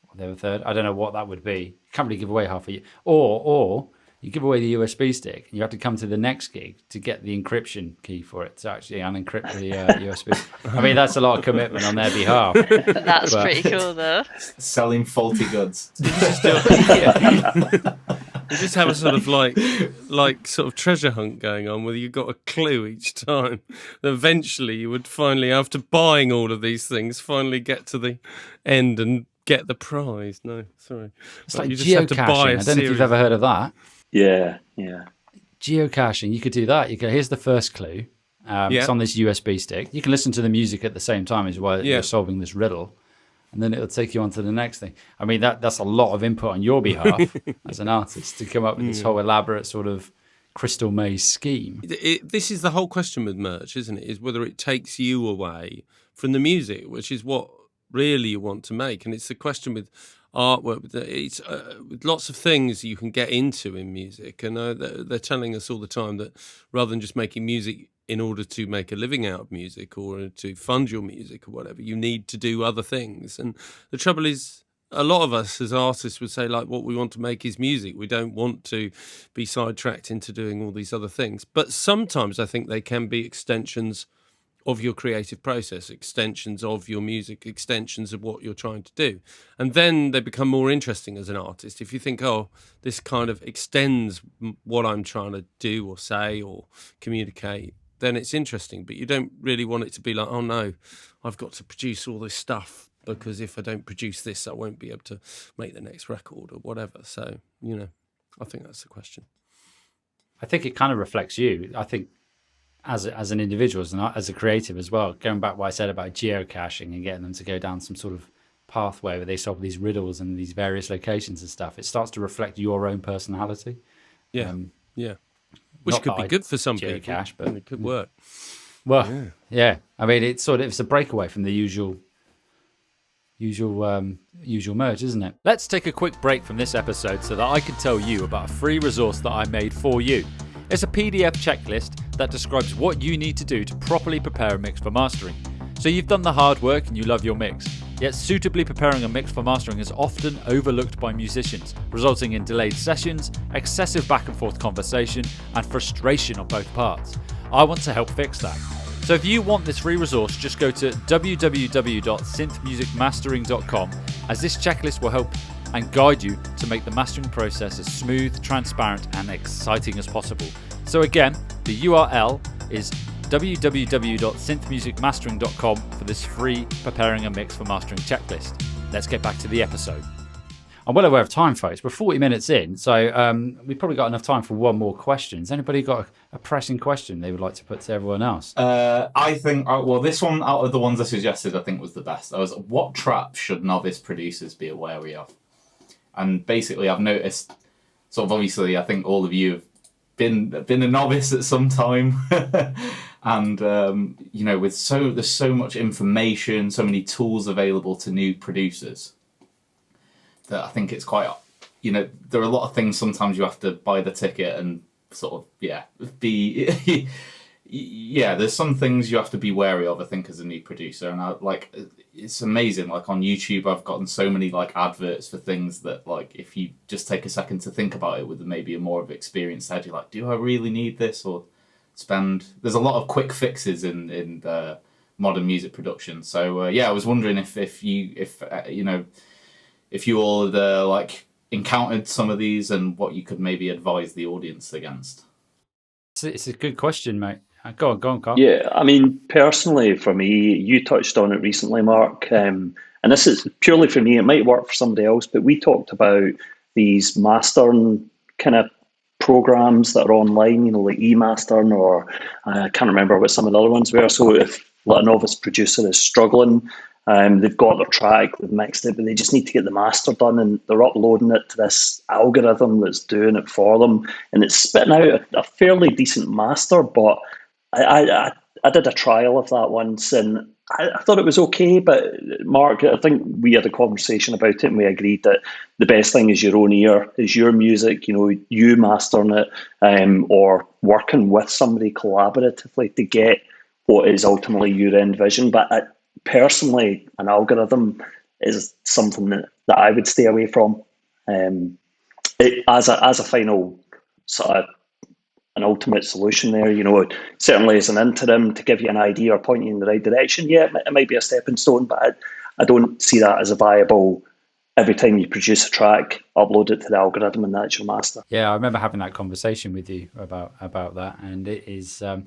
Or the other third. I don't know what that would be. You can't really give away half of you. Or you give away the USB stick, and you have to come to the next gig to get the encryption key for it to actually unencrypt the USB. I mean, that's a lot of commitment on their behalf. That's pretty cool, though. Selling faulty goods. You just have a sort of like sort of treasure hunt going on, where you got a clue each time. Eventually, you would finally, after buying all of these things, finally get to the end and get the prize. No, sorry, It's like you just have to buy geocaching. a I don't know if you've series. ever heard of that. Yeah. Geocaching, you could do that. You go, here's the first clue. It's on this USB stick. You can listen to the music at the same time as well. You're solving this riddle, and then it'll take you on to the next thing. I mean, that's a lot of input on your behalf as an artist to come up with this whole elaborate sort of crystal maze scheme. This is the whole question with merch, isn't it? Is whether it takes you away from the music, which is what really you want to make. And it's the question with artwork. It's with lots of things you can get into in music. And they're telling us all the time that rather than just making music in order to make a living out of music or to fund your music or whatever, you need to do other things. And the trouble is, a lot of us as artists would say, like, what we want to make is music. We don't want to be sidetracked into doing all these other things. But sometimes I think they can be extensions of your creative process, extensions of your music, extensions of what you're trying to do. And then they become more interesting as an artist. If you think, oh, this kind of extends what I'm trying to do or say or communicate, then it's interesting. But you don't really want it to be like, oh no, I've got to produce all this stuff, because if I don't produce this, I won't be able to make the next record or whatever. So, I think that's the question. I think it kind of reflects you. I think as an individual, as a creative as well, going back to what I said about geocaching and getting them to go down some sort of pathway where they solve these riddles and these various locations and stuff, it starts to reflect your own personality. Yeah, Which could be good for some geocache, people, but it could work. Well, yeah. I mean, it's a breakaway from the usual merge, isn't it? Let's take a quick break from this episode so that I can tell you about a free resource that I made for you. It's a PDF checklist that describes what you need to do to properly prepare a mix for mastering. So you've done the hard work and you love your mix, yet suitably preparing a mix for mastering is often overlooked by musicians, resulting in delayed sessions, excessive back and forth conversation, and frustration on both parts. I want to help fix that. So if you want this free resource, just go to www.synthmusicmastering.com, as this checklist will help and guide you to make the mastering process as smooth, transparent, and exciting as possible. So again, the URL is www.synthmusicmastering.com for this free preparing a mix for mastering checklist. Let's get back to the episode. I'm well aware of time, folks. We're 40 minutes in, so we've probably got enough time for one more question. Has anybody got a pressing question they would like to put to everyone else? I think, this one out of the ones I suggested, I think was the best. What traps should novice producers be wary of? And basically, I've noticed, sort of obviously, I think all of you have been a novice at some time. And, there's so much information, so many tools available to new producers, that I think it's quite, there are a lot of things sometimes you have to buy the ticket and sort of, be, there's some things you have to be wary of, I think, as a new producer. And it's amazing, like on YouTube, I've gotten so many like adverts for things that, like, if you just take a second to think about it with maybe a more of experienced head, you're like, do I really need this? Or there's a lot of quick fixes in modern music production. So, I was wondering if you all had encountered some of these and what you could maybe advise the audience against. It's a good question, mate. Go on, Carl. Yeah, I mean, personally, for me, you touched on it recently, Mark, and this is purely for me. It might work for somebody else, but we talked about these mastering kind of programs that are online, like eMastering, or I can't remember what some of the other ones were. So if a novice producer is struggling, they've got their track, they've mixed it, but they just need to get the master done, and they're uploading it to this algorithm that's doing it for them, and it's spitting out a fairly decent master. But I did a trial of that once, and I thought it was okay. But Mark, I think we had a conversation about it, and we agreed that the best thing is your own ear, is your music. You mastering it, or working with somebody collaboratively to get what is ultimately your end vision. But personally, an algorithm is something that I would stay away from. As a final sort of an ultimate solution there, certainly as an interim to give you an idea or point you in the right direction. Yeah, it might be a stepping stone, but I don't see that as a viable. Every time you produce a track, upload it to the algorithm, and that's your master. Yeah, I remember having that conversation with you about that, and it is. I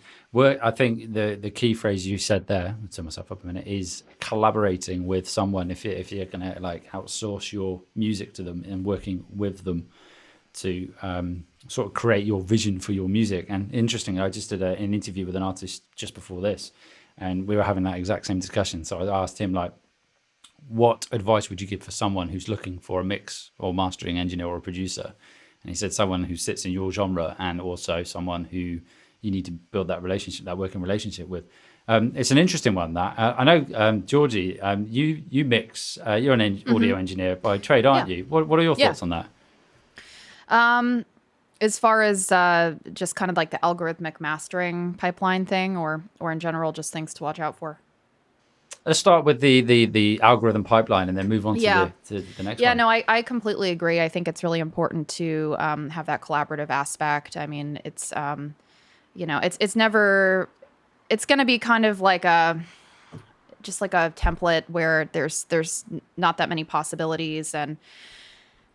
think the key phrase you said there, I'll turn myself up a minute, is collaborating with someone. If you're going to outsource your music to them and working with them to sort of create your vision for your music. And interestingly, I just did an interview with an artist just before this, and we were having that exact same discussion. So I asked him, what advice would you give for someone who's looking for a mix or mastering engineer or a producer? And he said someone who sits in your genre, and also someone who you need to build that relationship, that working relationship with. It's an interesting one. That I know, Georgie, you mix. You're an audio engineer by trade, aren't you? What are your thoughts on that? As far as just kind of like the algorithmic mastering pipeline thing, or in general, just things to watch out for. Let's start with the algorithm pipeline and then move on to the next one. Yeah, no, I completely agree. I think it's really important to have that collaborative aspect. I mean, it's it's never, it's going to be kind of like just like a template where there's not that many possibilities, and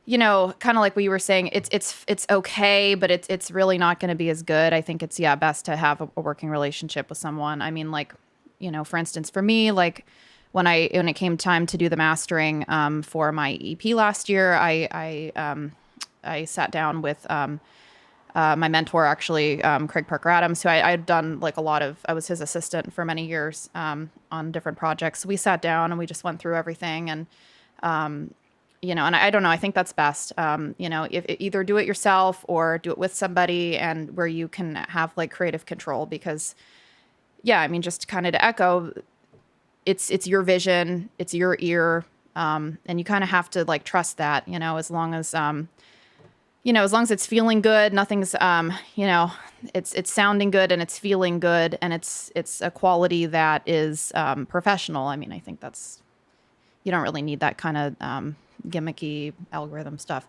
kind of like what you were saying, it's okay, but it's really not going to be as good. I think it's best to have a working relationship with someone. I mean, for instance, for me, when it came time to do the mastering for my EP last year, I sat down with my mentor, actually, Craig Parker Adams, who I'd done I was his assistant for many years on different projects. So we sat down and we just went through everything, and and I don't know, I think that's best. If either do it yourself or do it with somebody, and where you can have creative control, because yeah, I mean, just kind of to echo, it's your vision, it's your ear, and you kind of have to like trust that, as long as as long as it's feeling good, nothing's it's sounding good and it's feeling good and it's a quality that is professional. I mean, I think you don't really need that kind of gimmicky algorithm stuff.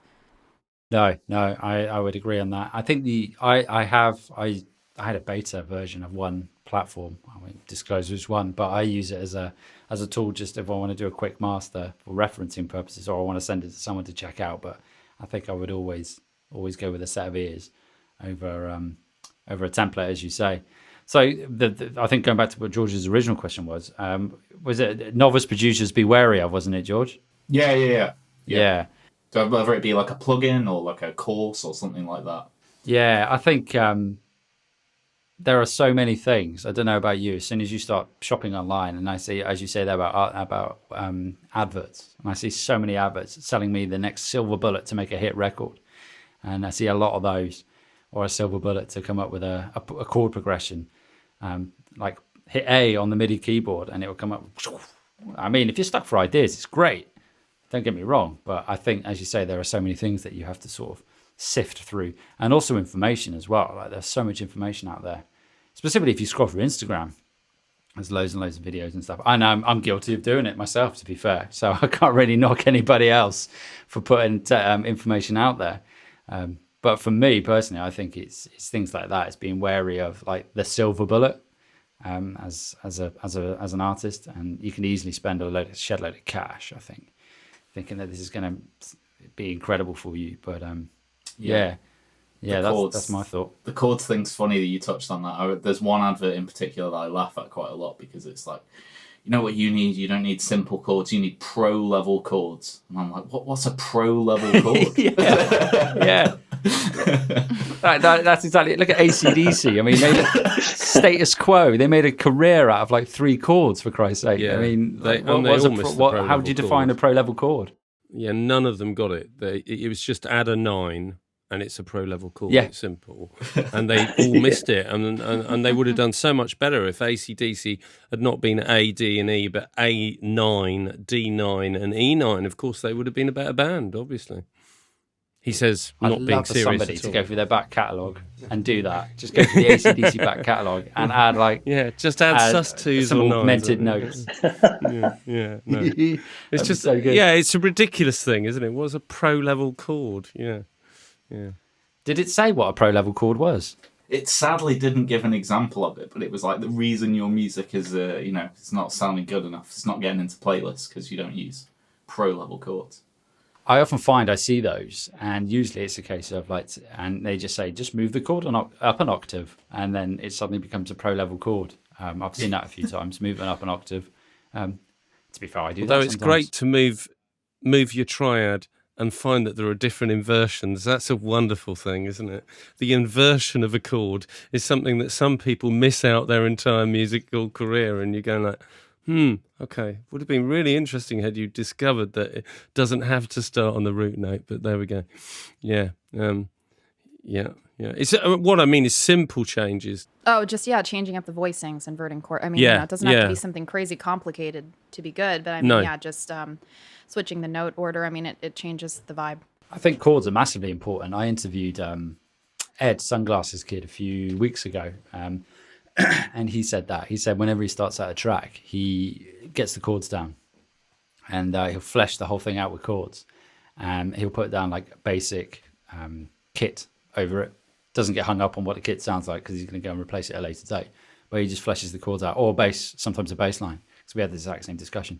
No, I would agree on that. I think I had a beta version of one platform. I won't disclose which one, but I use it as a tool just if I want to do a quick master for referencing purposes, or I want to send it to someone to check out. But I think I would always go with a set of ears over a template, as you say. So I think going back to what George's original question was it novice producers be wary of, wasn't it, George? Yeah. Yeah. Whether it be like a plugin or like a course or something like that. Yeah, I think there are so many things. I don't know about you. As soon as you start shopping online, and I see, as you say there about adverts, and I see so many adverts selling me the next silver bullet to make a hit record, and I see a lot of those, or a silver bullet to come up with a chord progression, like hit A on the MIDI keyboard, and it will come up. I mean, if you're stuck for ideas, it's great. Don't get me wrong, but I think, as you say, there are so many things that you have to sort of sift through, and also information as well. Like there's so much information out there, specifically if you scroll through Instagram. There's loads and loads of videos and stuff. I know I'm guilty of doing it myself, to be fair. So I can't really knock anybody else for putting information out there. But for me personally, I think it's things like that. It's being wary of like the silver bullet as an artist, and you can easily spend shed a load of cash, I think, thinking that this is going to be incredible for you. But yeah, that's my thought. The chords thing's funny that you touched on that. There's one advert in particular that I laugh at quite a lot, because it's like, you know what you need? You don't need simple chords. You need pro-level chords. And I'm like, what's a pro-level chord? Yeah. That's exactly it. Look at AC/DC. I mean, Status Quo. They made a career out of like 3 chords, for Christ's sake. Yeah. I mean, how do you define a pro-level chord? Yeah, none of them got it. It was just add a 9, and it's a pro-level chord. Yeah. It's simple. And they all missed it. And they would have done so much better if AC/DC had not been A, D, and E, but A9, D9, and E9. Of course, they would have been a better band, obviously. He says, not being serious at all. I'd love for somebody to go through their back catalogue and do that. Just go through the AC/DC back catalogue and add just add sus2s some or 9s. augmented notes. No. It's just so good. Yeah, it's a ridiculous thing, isn't it? What's a pro-level chord? Yeah. Did it say what a pro-level chord was? It sadly didn't give an example of it, but it was like the reason your music is, it's not sounding good enough. It's not getting into playlists because you don't use pro-level chords. I often find I see those, and usually it's a case of and they just say, just move the chord up an octave, and then it suddenly becomes a pro-level chord. I've seen that a few times, moving up an octave. To be fair, I do that Although sometimes. It's great to move your triad and find that there are different inversions. That's a wonderful thing, isn't it? The inversion of a chord is something that some people miss out their entire musical career, and you're going like, okay. Would have been really interesting had you discovered that it doesn't have to start on the root note, but there we go. Yeah. It's what I mean is simple changes. Oh, just changing up the voicings, inverting chord. I mean, it doesn't have to be something crazy complicated to be good, but I mean, just switching the note order. I mean, it changes the vibe. I think chords are massively important. I interviewed Ed, Sunglasses Kid, a few weeks ago, and he said that. He said whenever he starts out a track, he gets the chords down, and he'll flesh the whole thing out with chords. He'll put down like a basic kit over it. Doesn't get hung up on what the kit sounds like because he's going to go and replace it at a later date. But he just fleshes the chords out, or bass, sometimes a bass line. Because we had the exact same discussion.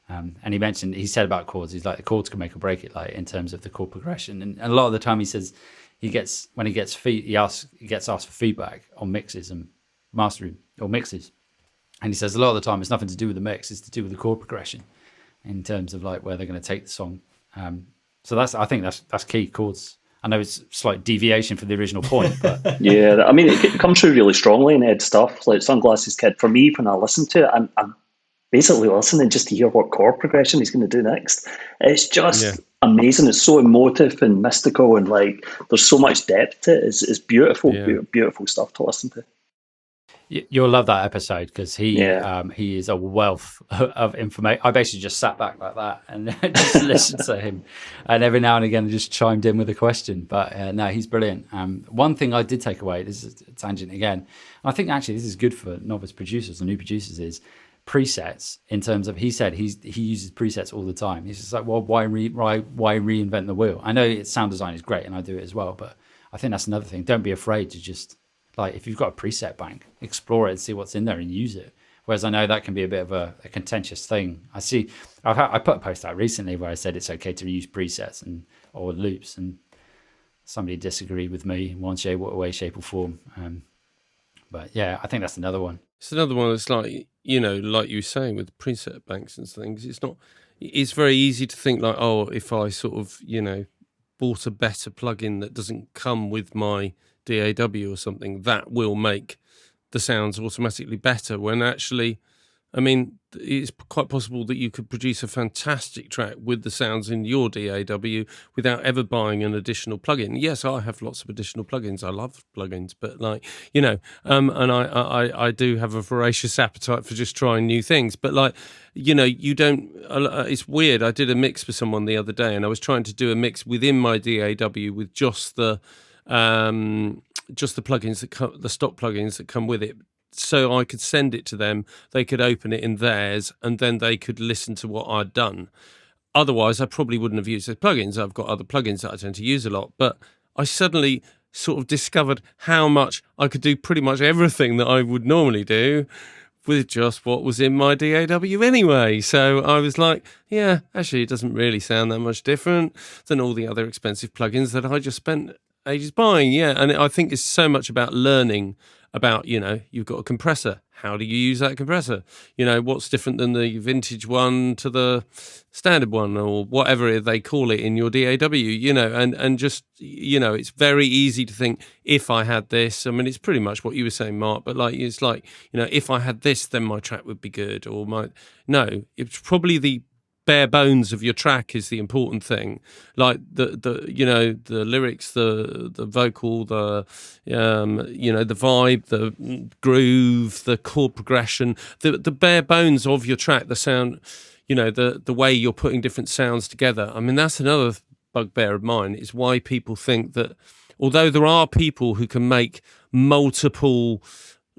And he said about chords, he's like, the chords can make or break it, like in terms of the chord progression. And a lot of the time he says he gets asked for feedback on mixes and mastering or mixes. And he says a lot of the time it's nothing to do with the mix, it's to do with the chord progression in terms of like where they're going to take the song. So I think that's key, chords. I know it's a slight deviation from the original point, but yeah, I mean, it comes through really strongly in Ed's stuff. Like Sunglasses Kid, for me, when I listen to it, I'm basically listening just to hear what chord progression he's going to do next. It's just amazing. It's so emotive and mystical, and like there's so much depth to it. It's beautiful, beautiful stuff to listen to. You'll love that episode because Yeah. he is a wealth of information. I basically just sat back like that and just listened to him, and every now and again just chimed in with a question. But no, he's brilliant. One thing I did take away, this is a tangent again, I think actually this is good for novice producers or new producers, is presets. In terms of, he said he uses presets all the time. He's just like, well, why reinvent the wheel? I know sound design is great and I do it as well, but I think that's another thing. Don't be afraid to just, like, if you've got a preset bank, explore it and see what's in there and use it. Whereas I know that can be a bit of a contentious thing. I put a post out recently where I said it's okay to use presets or loops, and somebody disagreed with me in one way, shape or form. But yeah, I think that's another one. It's another one that's like, like you were saying with preset banks and things, it's very easy to think like, oh, if I sort of, bought a better plugin that doesn't come with my DAW or something, that will make the sounds automatically better, when actually, I mean, it's quite possible that you could produce a fantastic track with the sounds in your DAW without ever buying an additional plugin. Yes, I have lots of additional plugins. I love plugins, but and I do have a voracious appetite for just trying new things. But you don't. It's weird. I did a mix for someone the other day, and I was trying to do a mix within my DAW with just the plugins the stock plugins that come with it, so I could send it to them, they could open it in theirs, and then they could listen to what I'd done. Otherwise, I probably wouldn't have used those plugins. I've got other plugins that I tend to use a lot, but I suddenly sort of discovered how much I could do pretty much everything that I would normally do with just what was in my DAW anyway. So I was like, yeah, actually, it doesn't really sound that much different than all the other expensive plugins that I just spent ages buying. Yeah, and I think it's so much about learning about, you've got a compressor. How do you use that compressor? What's different than the vintage one to the standard one, or whatever they call it in your DAW, and just, it's very easy to think, if I had this, I mean, it's pretty much what you were saying, Mark, but it's like, if I had this, then my track would be good, no, it's probably the bare bones of your track is the important thing, like the lyrics, the vocal, the the vibe, the groove, the chord progression, the bare bones of your track, the sound, the way you're putting different sounds together. I mean, that's another bugbear of mine, is why people think that although there are people who can make multiple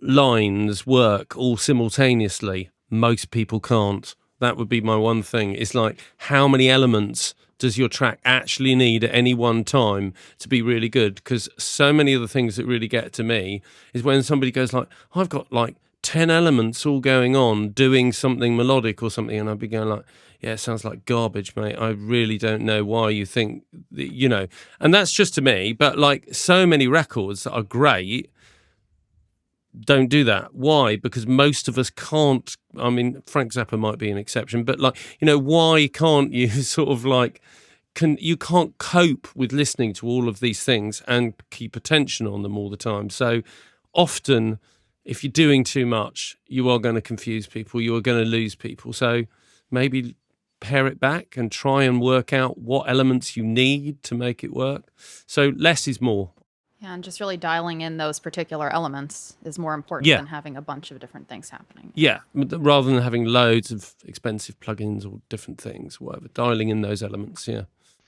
lines work all simultaneously, most people can't. That would be my one thing. It's like, how many elements does your track actually need at any one time to be really good? Because so many of the things that really get to me is when somebody goes like, I've got like 10 elements all going on doing something melodic or something, and I'd be going like, yeah, it sounds like garbage, mate. I really don't know why you think that, and that's just to me, but like so many records that are great don't do that. Why? Because most of us can't. I mean, Frank Zappa might be an exception, but why can't you sort of like, you can't cope with listening to all of these things and keep attention on them all the time? So often, if you're doing too much, you are going to confuse people, you are going to lose people. So maybe pare it back and try and work out what elements you need to make it work. So less is more. Yeah, and just really dialing in those particular elements is more important than having a bunch of different things happening. Yeah, rather than having loads of expensive plugins or different things, whatever, dialing in those elements, yeah.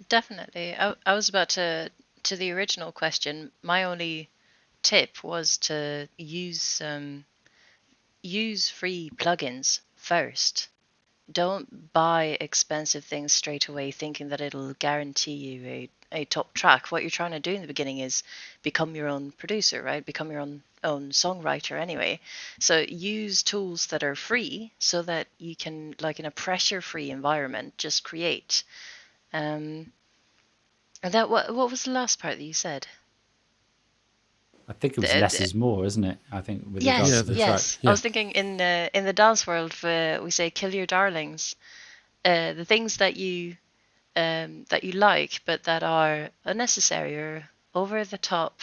Definitely. I was about to the original question, my only tip was to use free plugins first. Don't buy expensive things straight away thinking that it'll guarantee you a top track. What you're trying to do in the beginning is become your own producer, right? Become your own songwriter anyway. So use tools that are free so that you can, like in a pressure-free environment, just create. And that what was the last part that you said? I think it was less is more, isn't it? I think with yes, regards to the yes. track. Yeah. I was thinking in the dance world, we say kill your darlings. The things that you like, but that are unnecessary or over the top.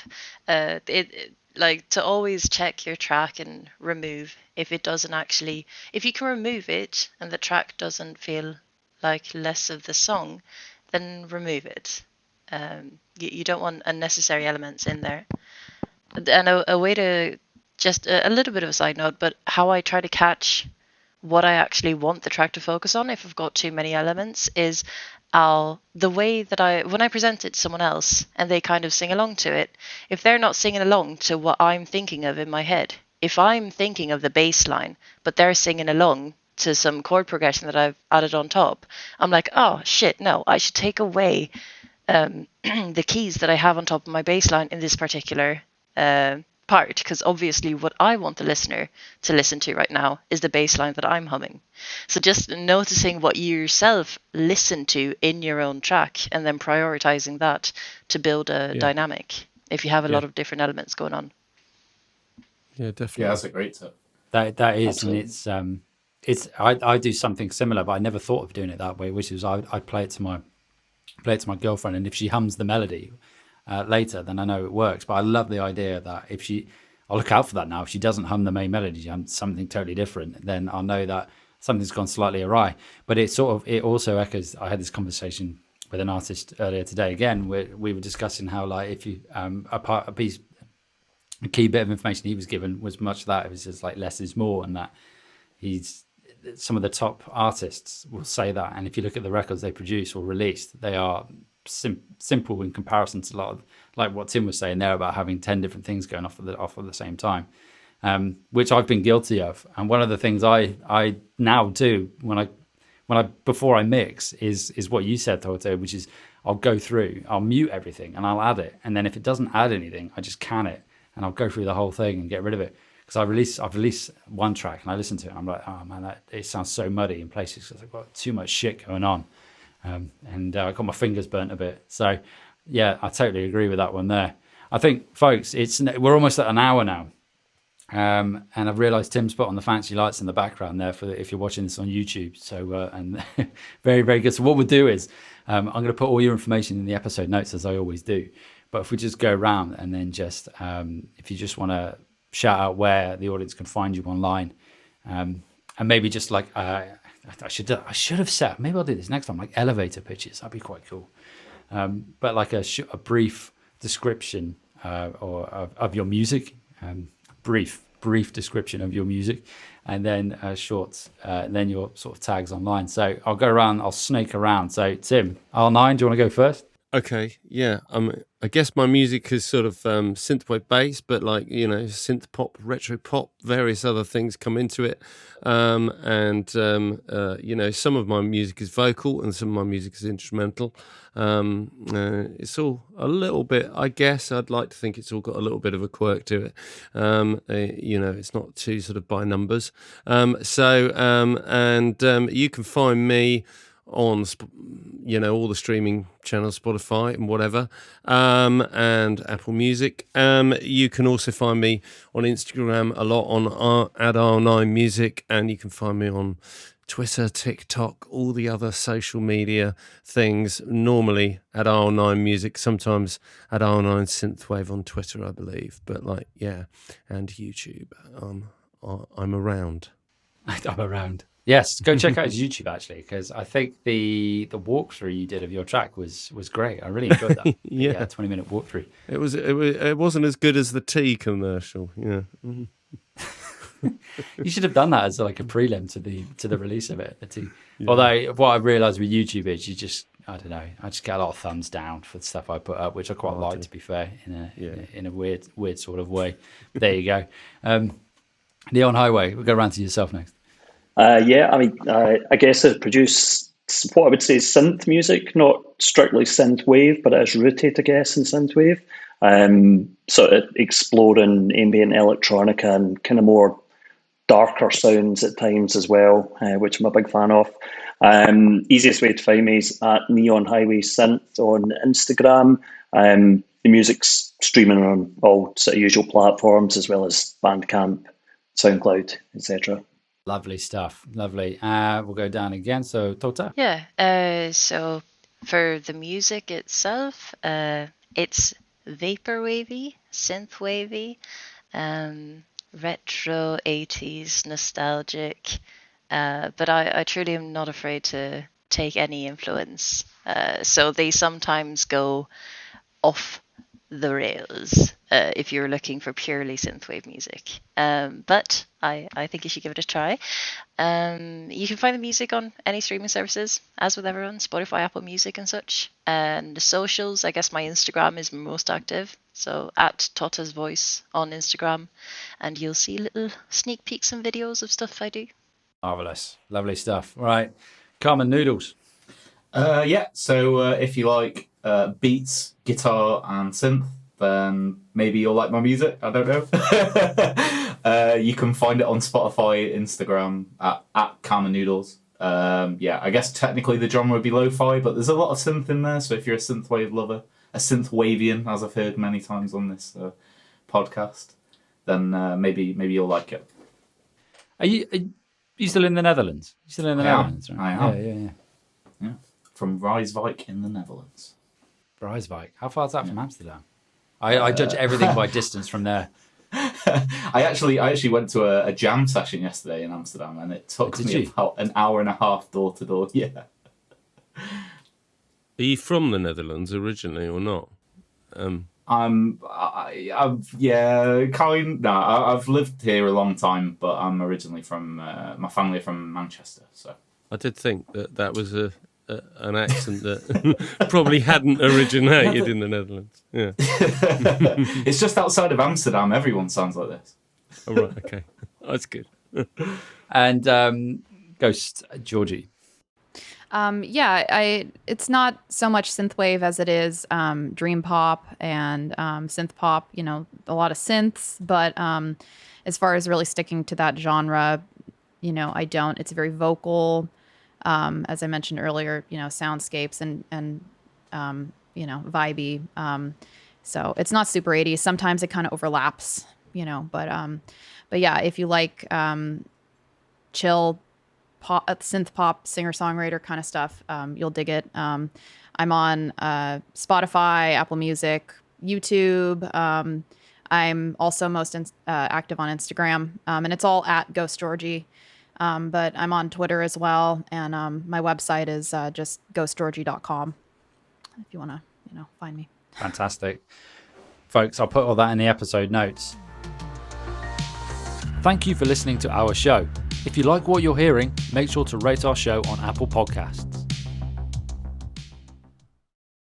Like to always check your track and remove if it doesn't actually. If you can remove it and the track doesn't feel like less of the song, then remove it. You don't want unnecessary elements in there. And a way to just a little bit of a side note, but how I try to catch what I actually want the track to focus on if I've got too many elements is the way that when I present it to someone else and they kind of sing along to it, if they're not singing along to what I'm thinking of in my head, if I'm thinking of the bass line, but they're singing along to some chord progression that I've added on top, I'm like, oh shit, no, I should take away the keys that I have on top of my bass line in this particular part, because obviously what I want the listener to listen to right now is the bass line that I'm humming. So just noticing what you yourself listen to in your own track and then prioritizing that to build a dynamic if you have a lot of different elements going on. Yeah, definitely. Yeah, that's a great tip. That is, Absolutely. and I do something similar, but I never thought of doing it that way, which is I play it to my girlfriend, and if she hums the melody later, then I know it works. But I love the idea that I'll look out for that now. If she doesn't hum the main melody, she hums something totally different, then I'll know that something's gone slightly awry. But it also echoes. I had this conversation with an artist earlier today. Again, we were discussing how, like, if you a key bit of information he was given was much that it was just like less is more, and that some of the top artists will say that. And if you look at the records they produce or released, they are simple in comparison to a lot of, like what Tim was saying there about having 10 different things going off at the same time, which I've been guilty of. And one of the things I now do before I mix is what you said, Toto, which is I'll mute everything and I'll add it, and then if it doesn't add anything, I just can it and I'll go through the whole thing and get rid of it. Because I've released one track and I listen to it and I'm like, oh man, it sounds so muddy in places because I've got too much shit going on. And I got my fingers burnt a bit. So yeah, I totally agree with that one there. I think, folks, we're almost at an hour now. And I've realised Tim's put on the fancy lights in the background there for if you're watching this on YouTube. So and very, very good. So what we'll do is I'm going to put all your information in the episode notes, as I always do. But if we just go around and then just if you just want to shout out where the audience can find you online, and maybe just like I should have set. Maybe I'll do this next time, like elevator pitches. That'd be quite cool. But like a brief description of your music, brief description of your music, and then then your sort of tags online. So I'll go around. I'll snake around. So Tim, R9, do you want to go first? Okay, yeah. I guess my music is sort of synthwave based, but like, synth pop, retro pop, various other things come into it. And some of my music is vocal and some of my music is instrumental. It's all a little bit, I guess, I'd like to think it's all got a little bit of a quirk to it. It's not too sort of by numbers. You can find me on all the streaming channels, Spotify and whatever, and Apple Music. You can also find me on Instagram a lot on @R9 Music, and you can find me on Twitter, TikTok, all the other social media things, normally @R9 Music, sometimes @R9 Synthwave on Twitter, I believe. But and YouTube. I'm around. I'm around. Yes, go check out his YouTube, actually, because I think the walkthrough you did of your track was great. I really enjoyed that. Yeah, 20-minute walkthrough. It wasn't as good as the tea commercial. Yeah. Mm-hmm. You should have done that as like a prelim to the release of it. Yeah. Although what I realised with YouTube is I don't know, I just get a lot of thumbs down for the stuff I put up, which I quite like, to be fair, in a weird sort of way. But there you go. Neon Highway, we'll go around to yourself next. I guess I produce what I would say is synth music, not strictly synth wave, but it is rooted, I guess, in synth wave. Sort of exploring ambient electronica and kind of more darker sounds at times as well, which I'm a big fan of. Easiest way to find me is at Neon Highway Synth on Instagram. The music's streaming on all sort of usual platforms, as well as Bandcamp, SoundCloud, etc. Lovely stuff. Lovely. We'll go down again. So, Tota? Yeah. So for the music itself, it's vaporwavy, synthwavy, retro 80s, nostalgic. But I truly am not afraid to take any influence. So they sometimes go off the rails if you're looking for purely synthwave music. But I think you should give it a try. You can find the music on any streaming services, as with everyone, Spotify, Apple Music and such. And the socials, I guess my Instagram is most active. So at Totta's Voice on Instagram. And you'll see little sneak peeks and videos of stuff I do. Marvelous. Lovely stuff. Right. Carmen Noodles. So if you like beats, guitar, and synth, then maybe you'll like my music. I don't know. You can find it on Spotify, Instagram at Carmen Noodles. I guess technically the genre would be lo-fi, but there's a lot of synth in there. So if you're a synthwave lover, a synthwavian, as I've heard many times on this podcast, then maybe you'll like it. Are you still in the Netherlands? You still in the Netherlands? Right? I am. Yeah. From Rijswijk in the Netherlands. Rijswijk. How far is that from Amsterdam? I judge everything by distance from there. I actually went to a jam session yesterday in Amsterdam, and it took me about an hour and a half door to door. Yeah. Are you from the Netherlands originally or not? I've lived here a long time, but I'm originally from my family are from Manchester. So I did think that was an accent that probably hadn't originated in the Netherlands. Yeah, it's just outside of Amsterdam. Everyone sounds like this. Oh, right, okay, that's good. And Ghost Georgie. It's not so much synthwave as it is dream pop and synth pop. You know, a lot of synths, but as far as really sticking to that genre, you know, I don't. It's very vocal, as I mentioned earlier. You know, soundscapes and you know, vibey. So it's not super 80s. Sometimes it kind of overlaps. You know, but yeah, if you like chill pop, synth pop, singer-songwriter kind of stuff, you'll dig it. I'm on Spotify, Apple Music, YouTube. I'm also most active on Instagram, and it's all at Ghost Georgie. But I'm on Twitter as well, and my website is just ghostgeorgie.com if you want to, you know, find me. Fantastic. Folks, I'll put all that in the episode notes. Thank you for listening to our show. If you like what you're hearing, make sure to rate our show on Apple Podcasts.